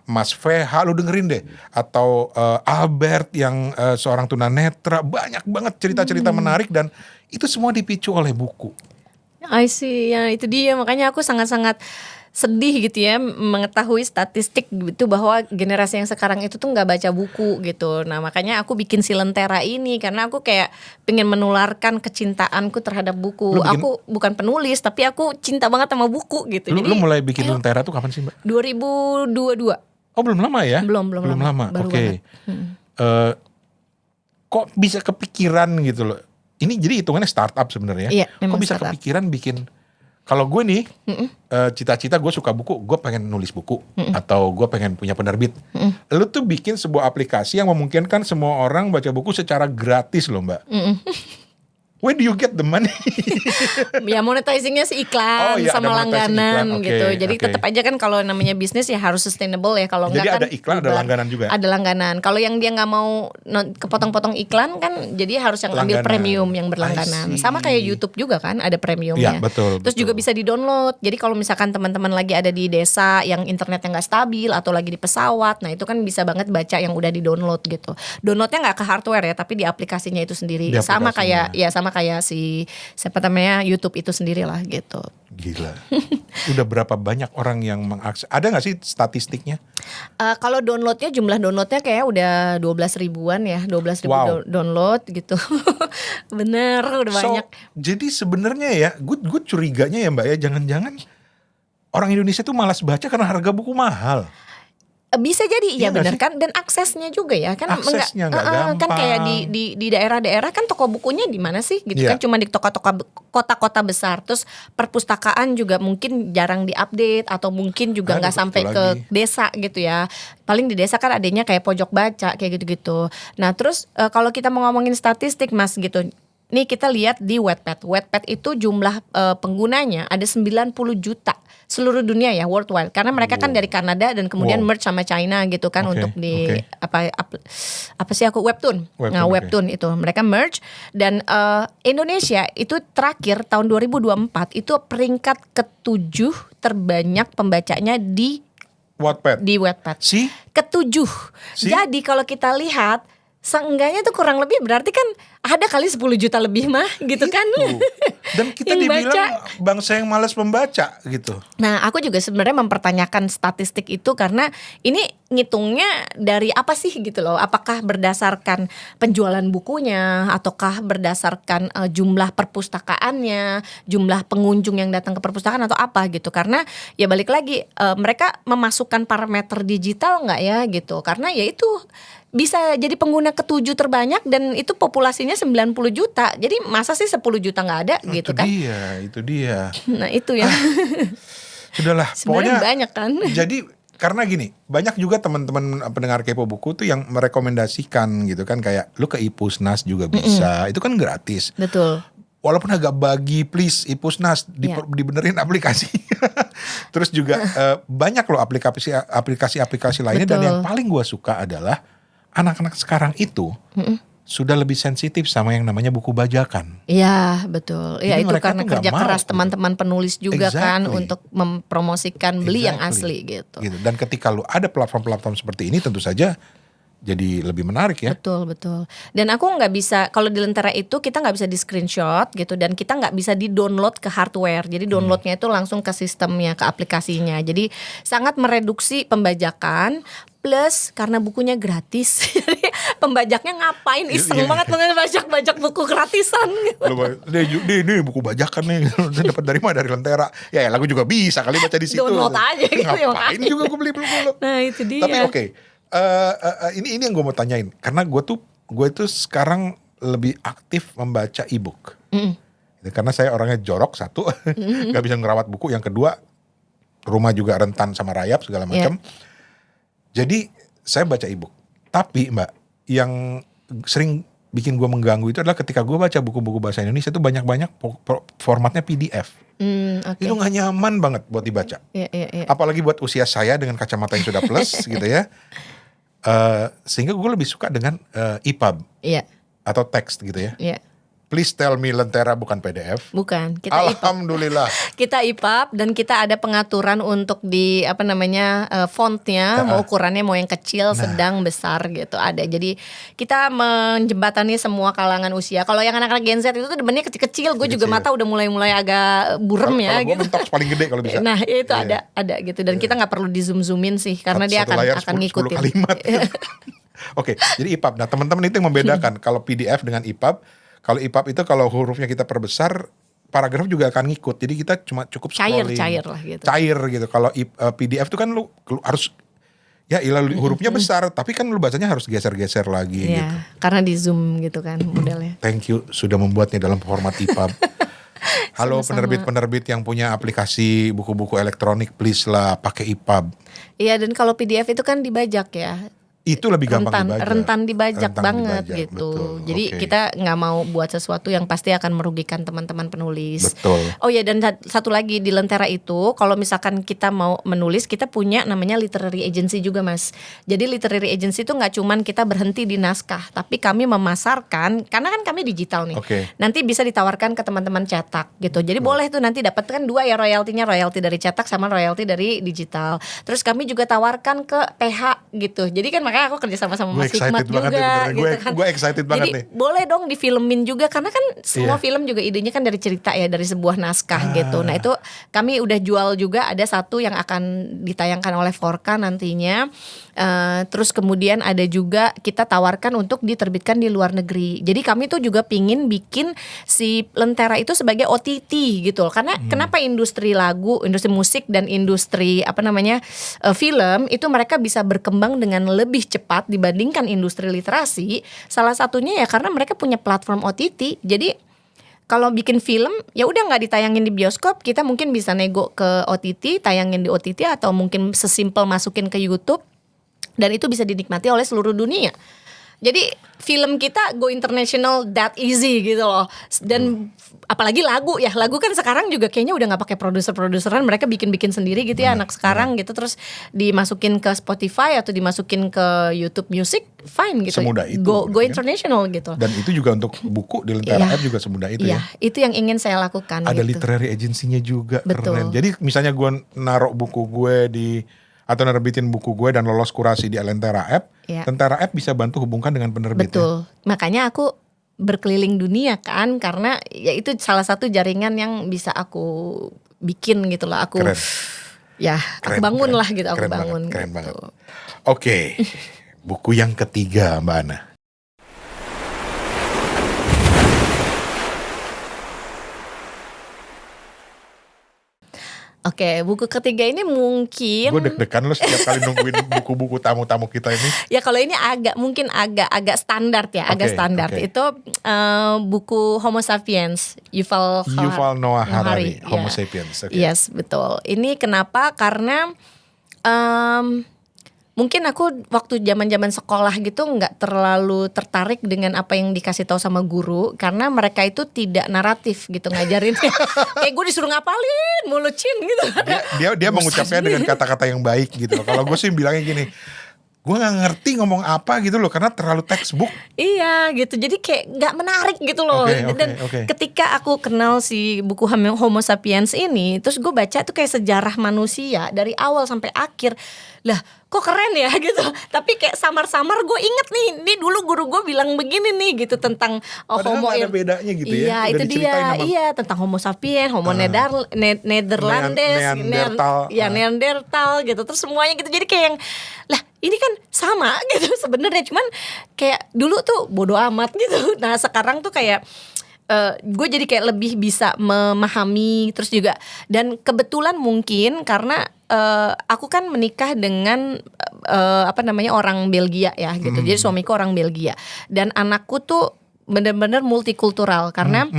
Mas VH, lu dengerin deh. Atau Albert yang seorang tunanetra. Banyak banget cerita-cerita menarik, dan itu semua dipicu oleh buku. I see, ya itu dia. Makanya aku sangat-sangat sedih gitu ya mengetahui statistik gitu bahwa generasi yang sekarang itu tuh nggak baca buku gitu. Nah makanya aku bikin si Lentera ini, karena aku kayak pengen menularkan kecintaanku terhadap buku. Aku bukan penulis, tapi aku cinta banget sama buku gitu. Lu mulai bikin Lentera tuh kapan sih Mbak? 2022. Oh belum lama ya? Belum lama. Oke. Kok bisa kepikiran gitu loh? Ini jadi hitungannya startup sebenarnya. Iya, kok bisa startup. kepikiran bikin? Kalau gue nih, cita-cita gue suka buku, gue pengen nulis buku, atau gue pengen punya penerbit. Lu tuh bikin sebuah aplikasi yang memungkinkan semua orang baca buku secara gratis loh Mbak. Where do you get the money? Ya monetizingnya sih iklan sama langganan gitu. Jadi tetap aja kan kalau namanya bisnis ya harus sustainable ya. Kalau enggak kan ada iklan, ada langganan juga. Ada langganan. Kalau yang dia nggak mau kepotong-potong iklan kan, jadi harus yang ambil premium yang berlangganan. Sama kayak YouTube juga kan ada premiumnya. Ya, betul. Terus juga bisa di-download. Jadi kalau misalkan teman-teman lagi ada di desa yang internetnya nggak stabil atau lagi di pesawat, nah itu kan bisa banget baca yang udah di-download gitu. Downloadnya nggak ke hardware ya, tapi di aplikasinya itu sendiri. Sama sama kayak siapa namanya YouTube itu sendiri lah gitu. Gila. Udah berapa banyak orang yang mengakses? Ada nggak sih statistiknya? Kalau downloadnya, jumlah downloadnya kayak udah 12 ribuan ya, 12 ribu Wow. download gitu. Bener, udah banyak. Jadi sebenarnya ya, gue curiganya ya Mbak ya, jangan-jangan orang Indonesia tuh malas baca karena harga buku mahal. Bisa jadi, Iya ya nggak benar sih? kan, dan aksesnya juga ya kan, Aksesnya nggak gampang. kan kayak di daerah-daerah kan toko bukunya di mana sih gitu Iya. kan, cuma di toko-toko kota-kota besar. Terus perpustakaan juga mungkin jarang diupdate, atau mungkin juga nggak Betul sampai ke lagi. desa gitu ya. Paling di desa kan adanya kayak pojok baca kayak gitu-gitu. Nah terus kalau kita mau ngomongin statistik Mas gitu, nih kita lihat di Wattpad. Wattpad itu jumlah penggunanya ada 90 juta seluruh dunia ya, worldwide. Karena mereka kan dari Kanada dan kemudian Wow. merge sama China gitu kan, Oke, untuk di oke. apa sih aku Webtoon. Nah, Webtoon, oke. Webtoon itu mereka merge, dan Indonesia itu terakhir tahun 2024 itu peringkat ke-7 terbanyak pembacanya di Wattpad. Wattpad. Sih? Ke-7. Si? Jadi kalau kita lihat seenggaknya tuh kurang lebih berarti kan ada kali 10 juta lebih mah gitu kan. Itu. Dan kita Yang dibilang baca. bangsa yang malas membaca gitu. Nah, aku juga sebenarnya mempertanyakan statistik itu karena ini ngitungnya dari apa sih gitu loh. Apakah berdasarkan penjualan bukunya, ataukah berdasarkan jumlah perpustakaannya, jumlah pengunjung yang datang ke perpustakaan, atau apa gitu. Karena ya balik lagi, mereka memasukkan parameter digital nggak ya gitu. Karena ya itu bisa jadi pengguna ke-7 terbanyak dan itu populasinya 90 juta. Jadi masa sih 10 juta nggak ada gitu kan. Itu dia. Nah itu ya. Sudahlah, Sebenarnya pokoknya banyak kan. jadi karena gini, banyak juga teman-teman pendengar Kepo Buku tuh yang merekomendasikan gitu kan, kayak lu ke Ipusnas juga bisa. Itu kan gratis. Betul. Walaupun agak bagi, please Ipusnas Iya. dibenerin aplikasi. Terus juga banyak loh aplikasi-aplikasi lainnya. Dan Betul. yang paling gua suka adalah anak-anak sekarang itu sudah lebih sensitif sama yang namanya buku bajakan. Iya betul. Ya Jadi itu mereka karena tuh nggak kerja mau keras gitu. teman-teman penulis juga kan Exactly. untuk mempromosikan beli yang Exactly. asli gitu. Dan ketika lu ada platform-platform seperti ini, tentu saja jadi lebih menarik ya. Betul. Dan aku nggak bisa, kalau di Lentera itu kita nggak bisa di screenshot gitu, dan kita nggak bisa di download ke hardware. Jadi downloadnya itu langsung ke sistemnya, ke aplikasinya. Jadi sangat mereduksi pembajakan. Plus karena bukunya gratis, jadi pembajaknya ngapain, iseng Iya. banget bajak buku gratisan gitu. Ini buku bajakan nih, dapat dari mana? Dari Lentera. Ya lagu juga bisa kali baca di situ. Download aja gitu, Ngapain makanya. juga gue beli buku lo. Nah itu dia. Tapi oke, ini yang gue mau tanyain, karena gue tuh sekarang lebih aktif membaca e-book. Karena saya orangnya jorok satu, nggak bisa ngerawat buku. Yang kedua, rumah juga rentan sama rayap segala macam. Jadi saya baca e-book. Tapi Mbak, yang sering bikin gue mengganggu itu adalah ketika gue baca buku-buku bahasa Indonesia itu banyak-banyak formatnya PDF. Oke. Itu gak nyaman banget buat dibaca. Iya. Apalagi buat usia saya dengan kacamata yang sudah plus gitu ya. Sehingga gue lebih suka dengan EPUB Iya. atau teks gitu ya. Iya. Please tell me Lentera bukan PDF. Bukan, kita EPUB. Alhamdulillah. Kita EPUB, dan kita ada pengaturan untuk di fontnya, mau ukurannya mau yang kecil, sedang, besar gitu ada. Jadi kita menjembatani semua kalangan usia. Kalau yang anak-anak Gen Z itu tuh demennya kecil-kecil, gue juga mata udah mulai agak burem ya Kalau gue gitu. mentok paling gede kalau bisa. Nah itu Iya. ada gitu, dan kita nggak perlu di zoom-zoomin sih karena dia Satu layar akan 10 ngikutin. kalimat. Oke, jadi EPUB. Nah teman-teman itu yang membedakan kalau PDF dengan EPUB. Kalau EPUB itu kalau hurufnya kita perbesar, paragraf juga akan ngikut. Jadi kita cuma cukup scrolling. Cair lah gitu. Cair gitu. Kalau PDF itu kan lu harus, ya hurufnya besar, tapi kan lu bacanya harus geser-geser lagi Iya, gitu. karena di zoom gitu kan modelnya. Thank you sudah membuatnya dalam format EPUB. Halo Sama-sama. penerbit-penerbit yang punya aplikasi buku-buku elektronik, please lah pakai EPUB. Iya, dan kalau PDF itu kan dibajak ya. Itu lebih gampang dibajak. Rentan dibajak Rentan banget dibajak, gitu. betul. Jadi Oke. kita nggak mau buat sesuatu yang pasti akan merugikan teman-teman penulis. Betul. Oh ya, dan satu lagi di Lentera itu, kalau misalkan kita mau menulis, kita punya namanya literary agency juga Mas. Jadi literary agency itu nggak cuman kita berhenti di naskah, tapi kami memasarkan, karena kan kami digital nih. Oke. Nanti bisa ditawarkan ke teman-teman cetak gitu. Jadi boleh tuh nanti dapatkan dua ya royaltinya, royalti dari cetak sama royalti dari digital. Terus kami juga tawarkan ke PH gitu. Jadi kan makanya makanya aku kerja sama Gue Mas Hikmat excited banget juga nih, gitu kan. gue excited banget Jadi nih. boleh dong difilmin juga karena kan semua Iya. film juga idenya kan dari cerita ya, dari sebuah naskah gitu. Nah itu kami udah jual juga, ada satu yang akan ditayangkan oleh Forka nantinya. Terus kemudian ada juga kita tawarkan untuk diterbitkan di luar negeri. Jadi kami tuh juga pingin bikin si Lentera itu sebagai OTT gitu loh. Karena kenapa industri lagu, industri musik dan industri film itu mereka bisa berkembang dengan lebih cepat dibandingkan industri literasi. Salah satunya ya karena mereka punya platform OTT. Jadi kalau bikin film ya udah nggak ditayangin di bioskop, kita mungkin bisa nego ke OTT, tayangin di OTT atau mungkin sesimpel masukin ke YouTube. Dan itu bisa dinikmati oleh seluruh dunia. Jadi film kita go international that easy gitu loh. Dan apalagi lagu ya, lagu kan sekarang juga kayaknya udah nggak pakai produser-produseran, mereka bikin sendiri gitu ya anak sekarang gitu. Terus dimasukin ke Spotify atau dimasukin ke YouTube Music, fine gitu. Semudah itu, Go kan? international gitu. Dan itu juga untuk buku di Lentera App juga semudah itu ya. Itu yang ingin saya lakukan. Ada gitu. literary agency-nya juga. Betul. Keren. Jadi misalnya gue naruh buku gue atau nerbitin buku gue dan lolos kurasi di Lentera App, Lentera App bisa bantu hubungkan dengan penerbit. Betul. Makanya aku berkeliling dunia kan, karena ya itu salah satu jaringan yang bisa aku bikin gitu loh. Aku Keren. Aku bangun lah gitu, aku keren bangun. Banget, keren gitu. banget. Oke, buku yang ketiga Mbak Ana. Oke, buku ketiga ini mungkin Gue deg-degan loh setiap kali nungguin buku-buku tamu-tamu kita ini. ya kalau ini mungkin agak standar ya, agak standar. Oke. Itu buku Homo Sapiens, Yuval Noah Harari, ya. Homo Sapiens. Okay. Yes, betul. Ini kenapa? Karena mungkin aku waktu zaman-zaman sekolah gitu nggak terlalu tertarik dengan apa yang dikasih tahu sama guru, karena mereka itu tidak naratif gitu ngajarin. Kayak gue disuruh ngapalin mulu Cin gitu. Dia mengucapnya dengan kata-kata yang baik gitu. Kalau gue sih bilangnya gini, gue nggak ngerti ngomong apa gitu loh, karena terlalu textbook. Iya gitu, jadi kayak nggak menarik gitu loh. Dan ketika aku kenal si buku Homo Sapiens ini, terus gue baca tuh kayak sejarah manusia dari awal sampai akhir. Lah kok keren ya gitu. Tapi kayak samar-samar gue inget nih, ini dulu guru gue bilang begini nih gitu tentang Homo. Padahal ada bedanya gitu ya. Iya itu dia, tentang Homo Sapiens, Homo Nederlandes, Neandertal gitu. Terus semuanya gitu, jadi kayak yang lah ini kan sama gitu sebenarnya, cuman kayak dulu tuh bodo amat gitu. Nah sekarang tuh kayak gue jadi kayak lebih bisa memahami. Terus juga, dan kebetulan mungkin karena aku kan menikah dengan orang Belgia ya gitu. Jadi suamiku orang Belgia dan anakku tuh benar-benar multikultural karena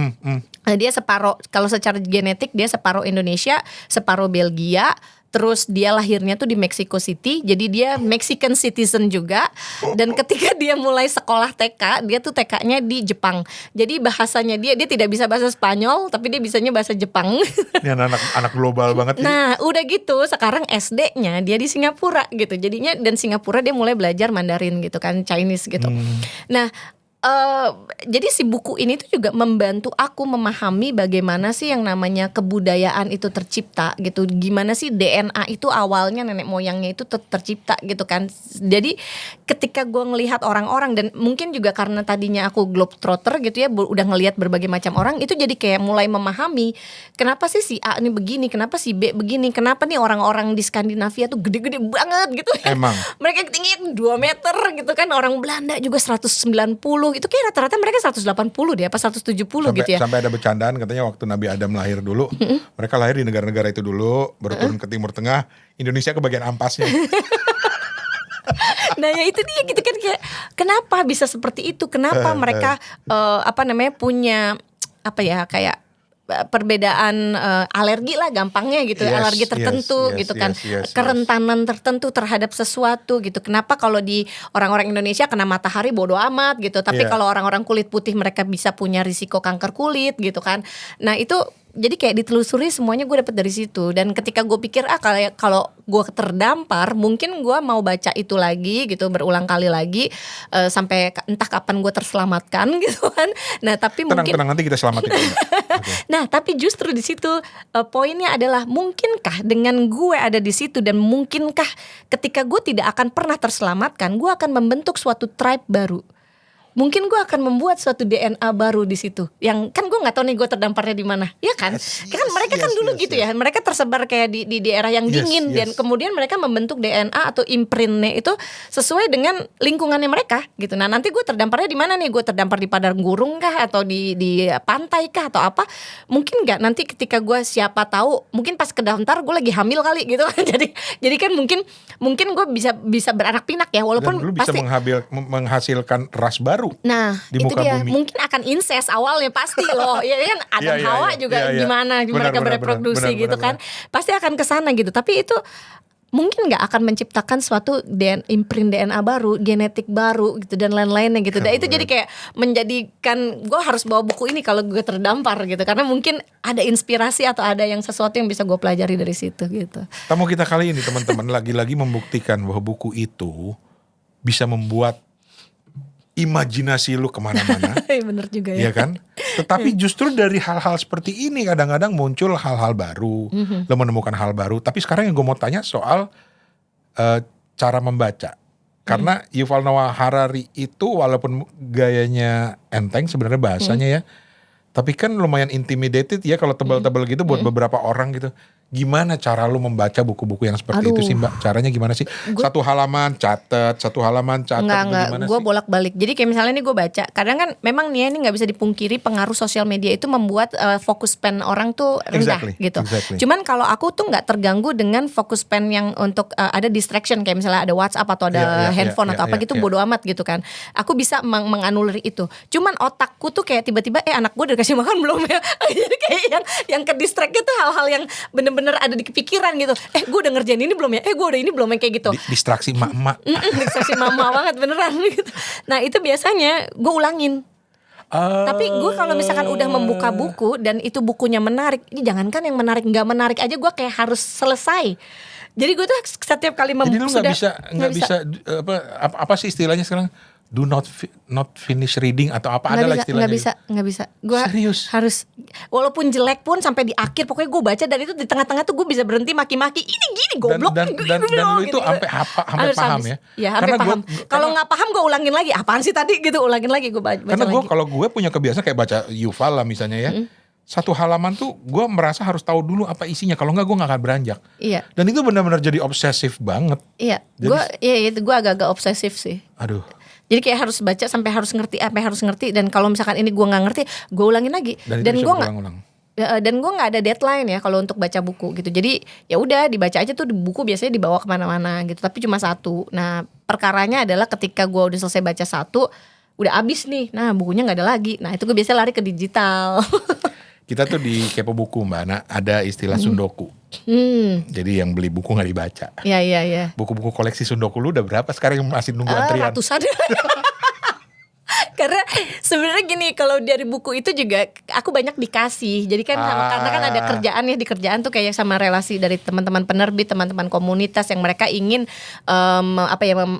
dia separuh, kalau secara genetik dia separuh Indonesia, separuh Belgia. Terus dia lahirnya tuh di Mexico City, jadi dia Mexican citizen juga. Dan ketika dia mulai sekolah TK, dia tuh TK-nya di Jepang. Jadi bahasanya dia tidak bisa bahasa Spanyol, tapi dia bisanya bahasa Jepang. Ini anak global banget. Nah, udah gitu sekarang SD-nya dia di Singapura gitu. Jadinya dan Singapura dia mulai belajar Mandarin gitu kan, Chinese gitu. Nah, jadi si buku ini tuh juga membantu aku memahami bagaimana sih yang namanya kebudayaan itu tercipta gitu. Gimana sih DNA itu awalnya nenek moyangnya itu tercipta gitu kan. Jadi ketika gue ngelihat orang-orang, dan mungkin juga karena tadinya aku globetrotter gitu ya, udah ngelihat berbagai macam orang, itu jadi kayak mulai memahami kenapa sih si A ini begini, kenapa si B begini, kenapa nih orang-orang di Skandinavia tuh gede-gede banget gitu ya. Emang mereka ketinggian 2 meter gitu kan. Orang Belanda juga 190. Itu kayak rata-rata mereka 180 deh, apa 170 gitu ya. Sampai ada bercandaan katanya waktu Nabi Adam lahir dulu, mereka lahir di negara-negara itu dulu, baru turun ke Timur Tengah, Indonesia ke bagian ampasnya. Nah ya itu dia gitu kan, kayak kenapa bisa seperti itu? Kenapa mereka punya kayak perbedaan alergi lah gampangnya gitu, alergi tertentu gitu kan, kerentanan tertentu terhadap sesuatu gitu. Kenapa kalau di orang-orang Indonesia kena matahari bodo amat gitu, tapi kalau orang-orang kulit putih mereka bisa punya risiko kanker kulit gitu kan. Nah itu jadi kayak ditelusuri semuanya, gue dapet dari situ. Dan ketika gue pikir kalau gue terdampar, mungkin gue mau baca itu lagi gitu, berulang kali lagi sampai entah kapan gue terselamatkan gitu kan. Nah tapi tenang, nanti kita selamatin. Nah, tapi justru di situ poinnya adalah mungkinkah dengan gue ada di situ dan mungkinkah ketika gue tidak akan pernah terselamatkan, gue akan membentuk suatu tribe baru. Mungkin gue akan membuat suatu DNA baru di situ. Yang kan gue nggak tahu nih gue terdamparnya di mana, ya kan? Kan mereka kan dulu gitu ya, mereka tersebar kayak di daerah yang dingin dan kemudian mereka membentuk DNA atau imprintnya itu sesuai dengan lingkungannya mereka gitu. Nah nanti gue terdamparnya di mana nih? Gue terdampar di padang gurung kah atau di pantai kah atau apa? Mungkin nggak nanti ketika gue siapa tahu, mungkin pas kedaftar gue lagi hamil kali gitu. jadi kan mungkin gue bisa beranak pinak ya, walaupun dan lu bisa pasti menghasilkan ras baru. Nah di itu muka dia bumi. mungkin akan incest awalnya pasti loh ya kan Adam Hawa juga gimana mereka bereproduksi gitu kan pasti akan kesana gitu. Tapi itu mungkin nggak akan menciptakan suatu imprint DNA baru, genetik baru gitu dan lain-lainnya gitu. Dan itu jadi kayak menjadikan gue harus bawa buku ini kalau gue terdampar gitu, karena mungkin ada inspirasi atau ada yang sesuatu yang bisa gue pelajari dari situ gitu. Tamu kita kali ini teman-teman lagi-lagi membuktikan bahwa buku itu bisa membuat imajinasi lu kemana-mana. Bener juga ya. Iya kan? Tetapi justru dari hal-hal seperti ini kadang-kadang muncul hal-hal baru. Lo menemukan hal baru. Tapi sekarang yang gue mau tanya soal cara membaca. Karena Yuval Noah Harari itu walaupun gayanya enteng sebenarnya bahasanya ya. Tapi kan lumayan intimidated ya kalau tebal-tebal gitu buat beberapa orang gitu. Gimana cara lu membaca buku-buku yang seperti itu sih Mbak? Caranya gimana sih? Satu halaman catat. Enggak, gue bolak-balik. Jadi kayak misalnya nih gue baca, kadang kan memang nih ini nggak bisa dipungkiri pengaruh sosial media itu membuat fokus span orang tuh rendah gitu. Cuman kalau aku tuh nggak terganggu dengan fokus span yang untuk ada distraction kayak misalnya ada WhatsApp atau ada handphone atau apa gitu, bodo amat gitu kan. Aku bisa menganulir itu. Cuman otakku tuh kayak tiba-tiba anak gue udah kasih makan belum ya? Jadi kayak yang ke distract itu hal-hal yang bener-bener ada di kepikiran gitu. Gue udah ngerjain ini belum ya? Gue udah ini belum ya kayak gitu. Distraksi emak-emak. Distraksi mama banget beneran gitu. Nah itu biasanya gue ulangin. Tapi gue kalau misalkan udah membuka buku dan itu bukunya menarik, ini jangankan yang menarik, nggak menarik aja gue kayak harus selesai. Jadi gue tuh setiap kali jadi lu nggak bisa apa sih istilahnya sekarang? Do not finish reading atau apa ada lah istilahnya. Nggak bisa. Gue harus walaupun jelek pun sampai di akhir pokoknya gue baca, dan itu di tengah-tengah tuh gue bisa berhenti maki-maki ini gini goblok dan lu itu sampai paham ya? Ya sampai paham. Kalau nggak paham gue ulangin lagi. Apaan sih tadi gitu, ulangin lagi gue baca. Karena gue kalau gue punya kebiasaan kayak baca Yuval lah misalnya ya. Satu halaman tuh gue merasa harus tahu dulu apa isinya. Kalau nggak gue nggak akan beranjak. Iya. Dan itu benar-benar jadi obsesif banget. Iya. Gue agak-agak obsesif sih. Aduh. Jadi kayak harus baca sampai harus ngerti, dan kalau misalkan ini gue nggak ngerti, gue ulangin lagi. Dan gue nggak ada deadline ya kalau untuk baca buku gitu. Jadi ya udah dibaca aja tuh, buku biasanya dibawa kemana-mana gitu. Tapi cuma satu. Nah perkaranya adalah ketika gue udah selesai baca satu, udah abis nih. Nah bukunya nggak ada lagi. Nah itu gue biasanya lari ke digital. Kita tuh di Kepo Buku Mbak Ana ada istilah sundoku. Jadi yang beli buku nggak dibaca. Iya. Buku-buku koleksi sundoku lu udah berapa sekarang yang masih nunggu antrian? Ratusan. Karena sebenarnya gini, kalau dari buku itu juga aku banyak dikasih. Jadi kan karena kan ada kerjaan ya, di kerjaan tuh kayak sama relasi dari teman-teman penerbit, teman-teman komunitas yang mereka ingin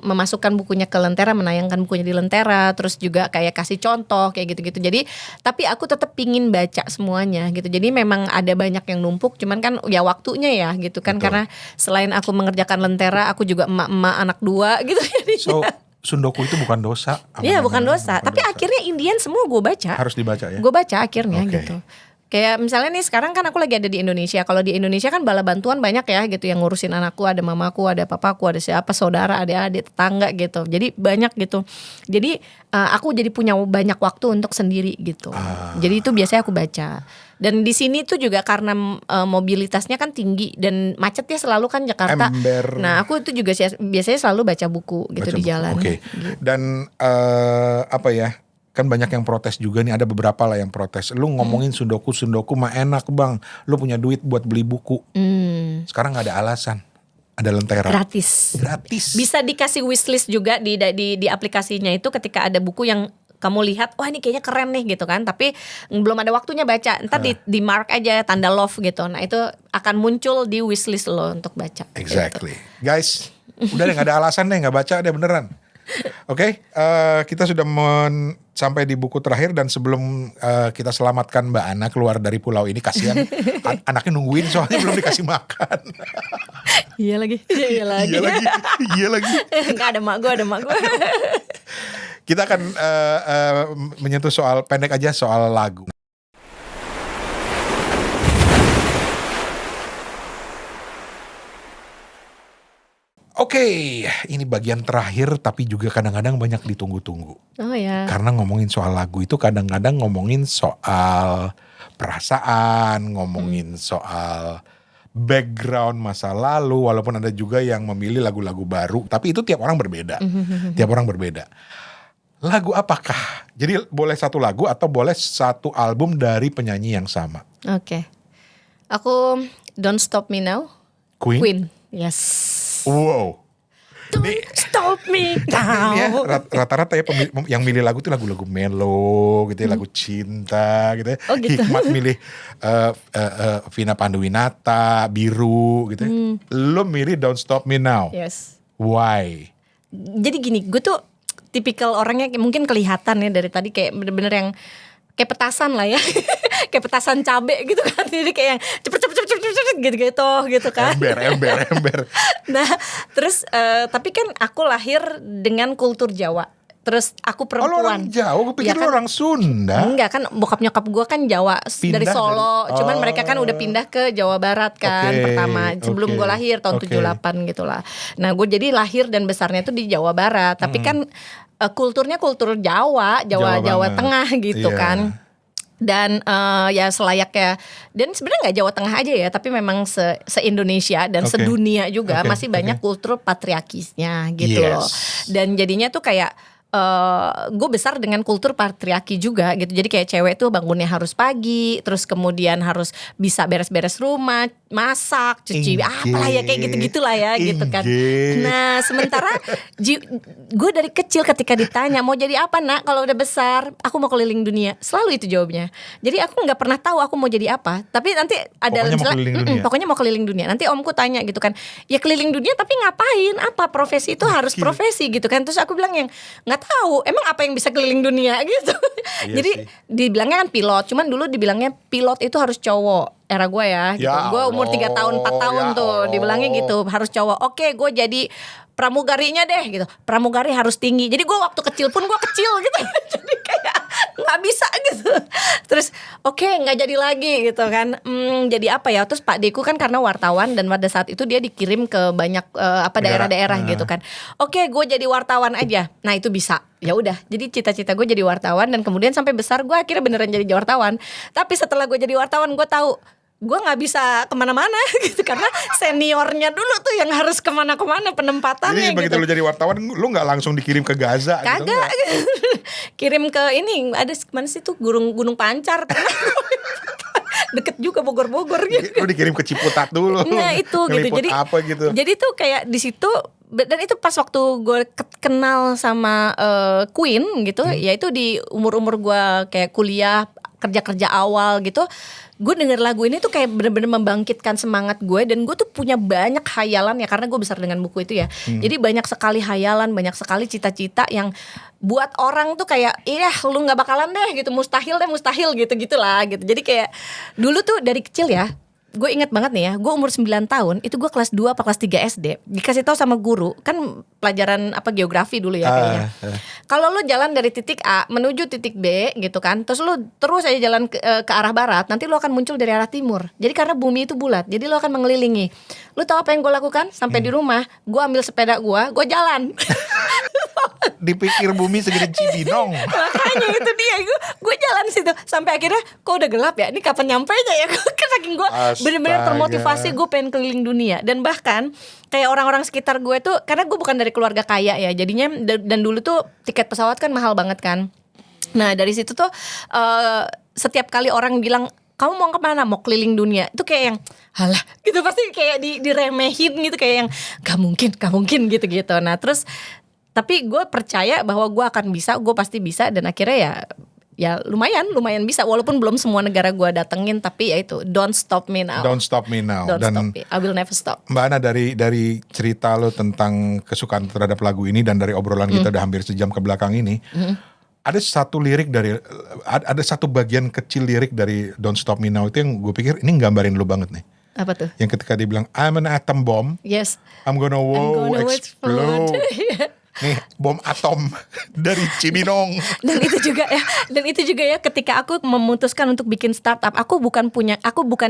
memasukkan bukunya ke Lentera, menayangkan bukunya di Lentera, terus juga kayak kasih contoh kayak gitu-gitu. Jadi tapi aku tetap pingin baca semuanya gitu. Jadi memang ada banyak yang numpuk, cuman kan ya waktunya ya gitu kan. Betul. Karena selain aku mengerjakan Lentera, aku juga emak-emak anak 2 gitu. So sundoku itu bukan dosa. Iya bukan dosa. Tapi akhirnya Indian semua gue baca. Harus dibaca ya. Gue baca akhirnya gitu. Kayak misalnya nih sekarang kan aku lagi ada di Indonesia. Kalau di Indonesia kan bala bantuan banyak ya gitu, yang ngurusin anakku, ada mamaku, ada papaku, ada siapa, saudara, adik-adik, tetangga gitu. Jadi banyak gitu. Jadi aku jadi punya banyak waktu untuk sendiri gitu. Jadi itu biasanya aku baca. Dan di sini tuh juga karena mobilitasnya kan tinggi dan macetnya selalu kan Jakarta. Ember. Nah aku itu juga biasanya selalu baca buku gitu di jalan. Oke. Gitu. Dan kan banyak yang protes juga nih, ada beberapa lah yang protes. Lu ngomongin sundoku mah enak bang, lu punya duit buat beli buku. Sekarang gak ada alasan, ada Lentera. Gratis. Bisa dikasih wishlist juga di aplikasinya itu, ketika ada buku yang kamu lihat, wah ini kayaknya keren nih gitu kan, tapi belum ada waktunya baca, ntar di mark aja tanda love gitu. Nah itu akan muncul di wishlist lo untuk baca. Exactly gitu. Guys, udah deh gak ada alasan deh, gak baca deh beneran. Oke, kita sudah sampai di buku terakhir dan sebelum kita selamatkan Mbak Ana keluar dari pulau ini, kasihan anaknya nungguin soalnya belum dikasih makan. Iya lagi. Iya lagi. Nggak ada mak gue, Kita akan menyentuh soal pendek aja soal lagu. Oke, ini bagian terakhir tapi juga kadang-kadang banyak ditunggu-tunggu. Oh ya. Karena ngomongin soal lagu itu kadang-kadang ngomongin soal perasaan, ngomongin soal background masa lalu, walaupun ada juga yang memilih lagu-lagu baru, tapi itu tiap orang berbeda. Tiap orang berbeda. Lagu apakah? Jadi boleh satu lagu atau boleh satu album dari penyanyi yang sama? Oke. Aku Don't Stop Me Now. Queen? Yes. Wow. Don't stop me now. Ya, rata-rata ya yang milih lagu tuh lagu-lagu melo gitu ya, lagu cinta gitu ya. Oh, gitu. Hikmat milih Vina Panduwinata, Biru gitu ya. Lo milih Don't Stop Me Now. Yes. Why? Jadi gini, gue tuh tipikal orangnya mungkin kelihatan ya dari tadi kayak bener-bener yang kayak petasan lah ya. Kayak petasan cabe gitu kan. Jadi kayak yang cepet gitu kan. Ember. Nah terus tapi kan aku lahir dengan kultur Jawa. Terus aku perempuan. Oh, lo orang Jawa, gue pikir Ya kan, lo orang Sunda. Enggak kan, bokap nyokap gue kan Jawa dari Solo. Cuman mereka kan udah pindah ke Jawa Barat kan pertama. Sebelum gue lahir tahun 78 gitu lah. Nah gue jadi lahir dan besarnya tuh di Jawa Barat. Tapi kan kulturnya kultur Jawa Tengah gitu kan. Dan ya selayaknya, dan sebenarnya nggak Jawa Tengah aja ya, tapi memang se-Indonesia dan sedunia juga masih banyak kultur patriarkisnya gitu loh. Dan jadinya tuh kayak gue besar dengan kultur patriarki juga gitu. Jadi kayak cewek tuh bangunnya harus pagi, terus kemudian harus bisa beres-beres rumah, masak, cuci, apalah ya kayak gitu-gitulah ya gitu kan. Nah sementara gue dari kecil ketika ditanya mau jadi apa nak kalau udah besar, aku mau keliling dunia, selalu itu jawabnya. Jadi aku nggak pernah tahu aku mau jadi apa. Tapi nanti ada pokoknya mau keliling dunia. Nanti omku tanya gitu kan, ya keliling dunia tapi ngapain? Apa profesi itu harus profesi gitu kan? Terus aku bilang yang nggak tahu, emang apa yang bisa keliling dunia gitu. Jadi dibilangnya kan pilot, cuman dulu dibilangnya pilot itu harus cowok. Era gue ya gitu. Gue umur 3 tahun 4 tahun tuh dibilangnya gitu, harus cowok. Oke, gue jadi pramugarinya deh gitu. Pramugari harus tinggi. Jadi gue waktu kecil pun gue kecil gitu. Jadi kayak nggak bisa gitu. Terus nggak jadi lagi gitu kan. Jadi apa ya? Terus Pak Deku kan karena wartawan dan pada saat itu dia dikirim ke banyak daerah-daerah gitu kan. Oke, gue jadi wartawan aja. Nah itu bisa. Ya udah, jadi cita-cita gue jadi wartawan dan kemudian sampai besar gue akhirnya beneran jadi wartawan. Tapi setelah gue jadi wartawan gue tahu gue nggak bisa kemana-mana gitu karena seniornya dulu tuh yang harus kemana-kemana penempatannya. Jadi begitu lu jadi wartawan, lu nggak langsung dikirim ke Gaza? Kagak, gitu, kirim ke ini ada mana sih tuh Gunung Pancar, deket juga Bogor gitu. Lu dikirim ke Ciputat dulu. Nah itu gitu, jadi apa gitu. Jadi tuh kayak di situ. Dan itu pas waktu gue kenal sama Queen gitu, ya itu di umur-umur gue kayak kuliah, kerja awal gitu. Gue denger lagu ini tuh kayak bener-bener membangkitkan semangat gue. Dan gue tuh punya banyak hayalan ya, karena gue besar dengan buku itu ya. Jadi banyak sekali hayalan, banyak sekali cita-cita yang buat orang tuh kayak lu gak bakalan deh gitu, mustahil gitu-gitulah gitu. Jadi kayak dulu tuh dari kecil ya, gue inget banget nih ya, gue umur 9 tahun itu gue kelas 2 apa kelas 3 SD dikasih tahu sama guru, kan pelajaran geografi dulu ya kayaknya. Kalau lu jalan dari titik A menuju titik B gitu kan, terus lu terus aja jalan ke arah barat, nanti lu akan muncul dari arah timur. Jadi karena bumi itu bulat, jadi lu akan mengelilingi. Lu tahu apa yang gue lakukan? Sampai di rumah, gue ambil sepeda gue jalan. Dipikir bumi segede Cibinong. Makanya itu dia, gue jalan situ sampai akhirnya kok udah gelap ya, ini kapan nyampe aja ya. Saking gue bener-bener termotivasi, gue pengen keliling dunia. Dan bahkan kayak orang-orang sekitar gue tuh, karena gue bukan dari keluarga kaya ya, jadinya dan dulu tuh tiket pesawat kan mahal banget kan. Nah dari situ tuh setiap kali orang bilang kamu mau kemana? Mau keliling dunia. Itu kayak yang halah gitu, pasti kayak diremehin gitu, kayak yang gak mungkin gitu. Nah terus tapi gue percaya bahwa gue akan bisa, gue pasti bisa. Dan akhirnya ya lumayan bisa, walaupun belum semua negara gue datengin, tapi ya itu Don't Stop Me Now. Don't Stop Me Now. Don't Stop Me, I Will Never Stop. Mbak Ana, dari cerita lo tentang kesukaan terhadap lagu ini dan dari obrolan kita udah hampir sejam ke belakang ini, ada satu lirik dari ada satu bagian kecil lirik dari Don't Stop Me Now itu yang gue pikir ini nggambarin lu banget nih. Apa tuh? Yang ketika dia bilang I'm an atom bomb. Yes. I'm gonna explode. Nih bom atom dari Cibinong. Dan itu juga ya ketika aku memutuskan untuk bikin startup, aku bukan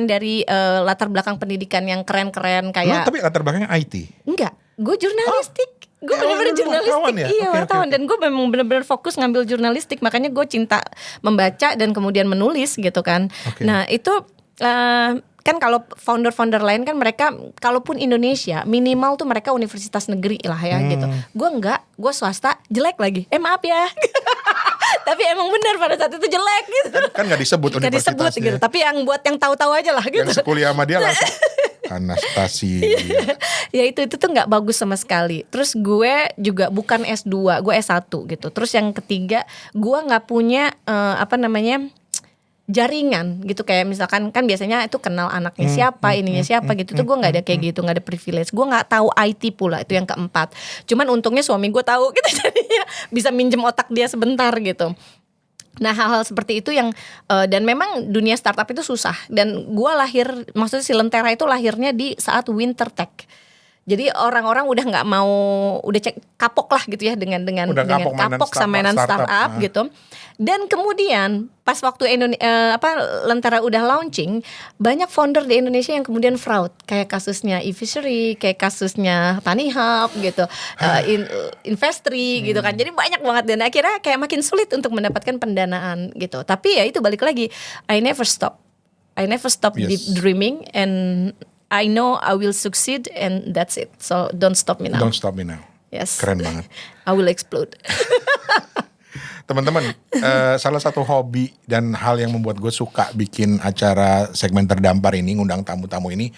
dari latar belakang pendidikan yang keren-keren kayak. Lu tapi latar belakangnya IT. Enggak, gue jurnalistik. Gue benar-benar jurnalistik, wartawan ya? iya Okay. wartawan. Dan gue memang benar-benar fokus ngambil jurnalistik, makanya gue cinta membaca dan kemudian menulis gitu kan. Okay. Nah itu kan kalau founder-founder lain kan mereka, kalaupun Indonesia minimal tuh mereka universitas negeri lah ya gitu. Gue enggak, gue swasta, jelek lagi. Maaf ya. Tapi emang benar pada saat itu jelek gitu. Kan gak disebut Gak disebut universitasnya. gitu. Tapi yang buat yang tahu-tahu aja lah gitu. Yang sekuliah sama dia langsung Anastasia. Ya itu tuh nggak bagus sama sekali. Terus gue juga bukan S2, gue S1 gitu. Terus yang ketiga, gue nggak punya jaringan gitu, kayak misalkan kan biasanya itu kenal anaknya siapa, ininya siapa gitu. Tuh gue nggak ada kayak gitu, nggak ada privilege. Gue nggak tahu IT pula, itu yang keempat. Cuman untungnya suami gue tahu gitu, jadinya bisa minjem otak dia sebentar gitu. Nah hal-hal seperti itu yang dan memang dunia startup itu susah. Dan gue maksudnya si Lentera itu lahirnya di saat Winter Tech. Jadi orang-orang udah nggak mau, udah kapok lah gitu ya dengan kapok sama mainan startup gitu. Dan kemudian pas waktu Lentera udah launching, banyak founder di Indonesia yang kemudian fraud, kayak kasusnya eFishery, kayak kasusnya TaniHub gitu, Investri gitu kan. Jadi banyak banget dan akhirnya kayak makin sulit untuk mendapatkan pendanaan gitu. Tapi ya itu balik lagi, I never stop deep dreaming and I know I will succeed and that's it. So don't stop me now. Don't stop me now. Yes. Keren banget. I will explode. Teman-teman, salah satu hobi dan hal yang membuat gue suka bikin acara segmen terdampar ini, ngundang tamu-tamu ini,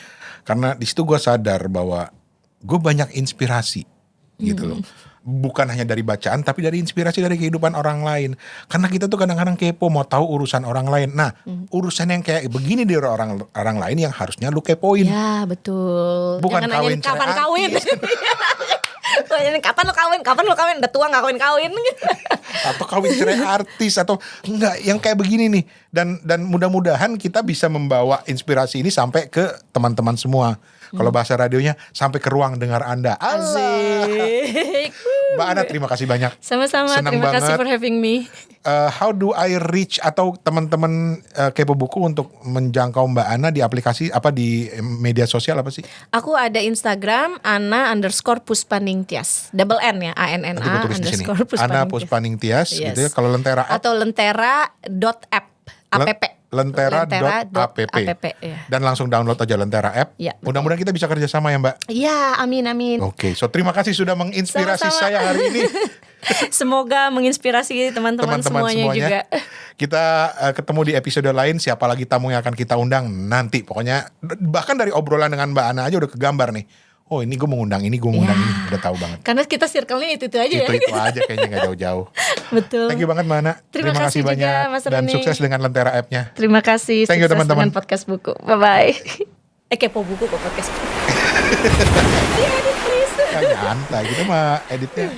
karena di situ gue sadar bahwa gue banyak inspirasi gitu loh. Bukan hanya dari bacaan, tapi dari inspirasi dari kehidupan orang lain. Karena kita tuh kadang-kadang kepo, mau tahu urusan orang lain. Nah, urusan yang kayak begini dari orang lain yang harusnya lu kepoin. Ya betul. Bukan jangan kawin nanyain kapan cerai kawin. Kapan lu kawin, udah tua gak kawin. Atau kawin cerai artis atau enggak yang kayak begini nih. Dan mudah-mudahan kita bisa membawa inspirasi ini sampai ke teman-teman semua. Kalau bahasa radionya sampai ke ruang dengar Anda. Asik. Mbak Ana, terima kasih banyak. Sama-sama, terima kasih for having me. How do I reach atau teman-teman Kepo Buku untuk menjangkau Mbak Ana di aplikasi apa, di media sosial apa sih? Aku ada Instagram Ana_Puspaningtyas, double N ya, ANNA _Puspaningtyas. Ana Puspaningtyas gitu ya. Kalau Lentera atau lentera.app. Lentera.app ya. Dan langsung download aja Lentera app. Ya, mudah-mudahan kita bisa kerjasama ya Mbak. Iya, amin. Oke, so terima kasih sudah menginspirasi saya hari ini. Semoga menginspirasi teman-teman semuanya juga. Kita ketemu di episode lain. Siapa lagi tamu yang akan kita undang nanti. Pokoknya bahkan dari obrolan dengan Mbak Ana aja udah kegambar nih. Oh ini gue mengundang ini, ini. Udah tahu banget. Karena kita circle-nya itu aja ya. Itu aja kayaknya gak jauh-jauh. Betul. Thank you banget Mbak Ana. Terima kasih banyak juga, Mas dan Reni. sukses dengan Lentera app-nya. Terima kasih. Thank you teman-teman. Dengan podcast buku. Bye-bye. Kepo Buku kok podcast buku. Edit please. Nyantai gitu mah editnya.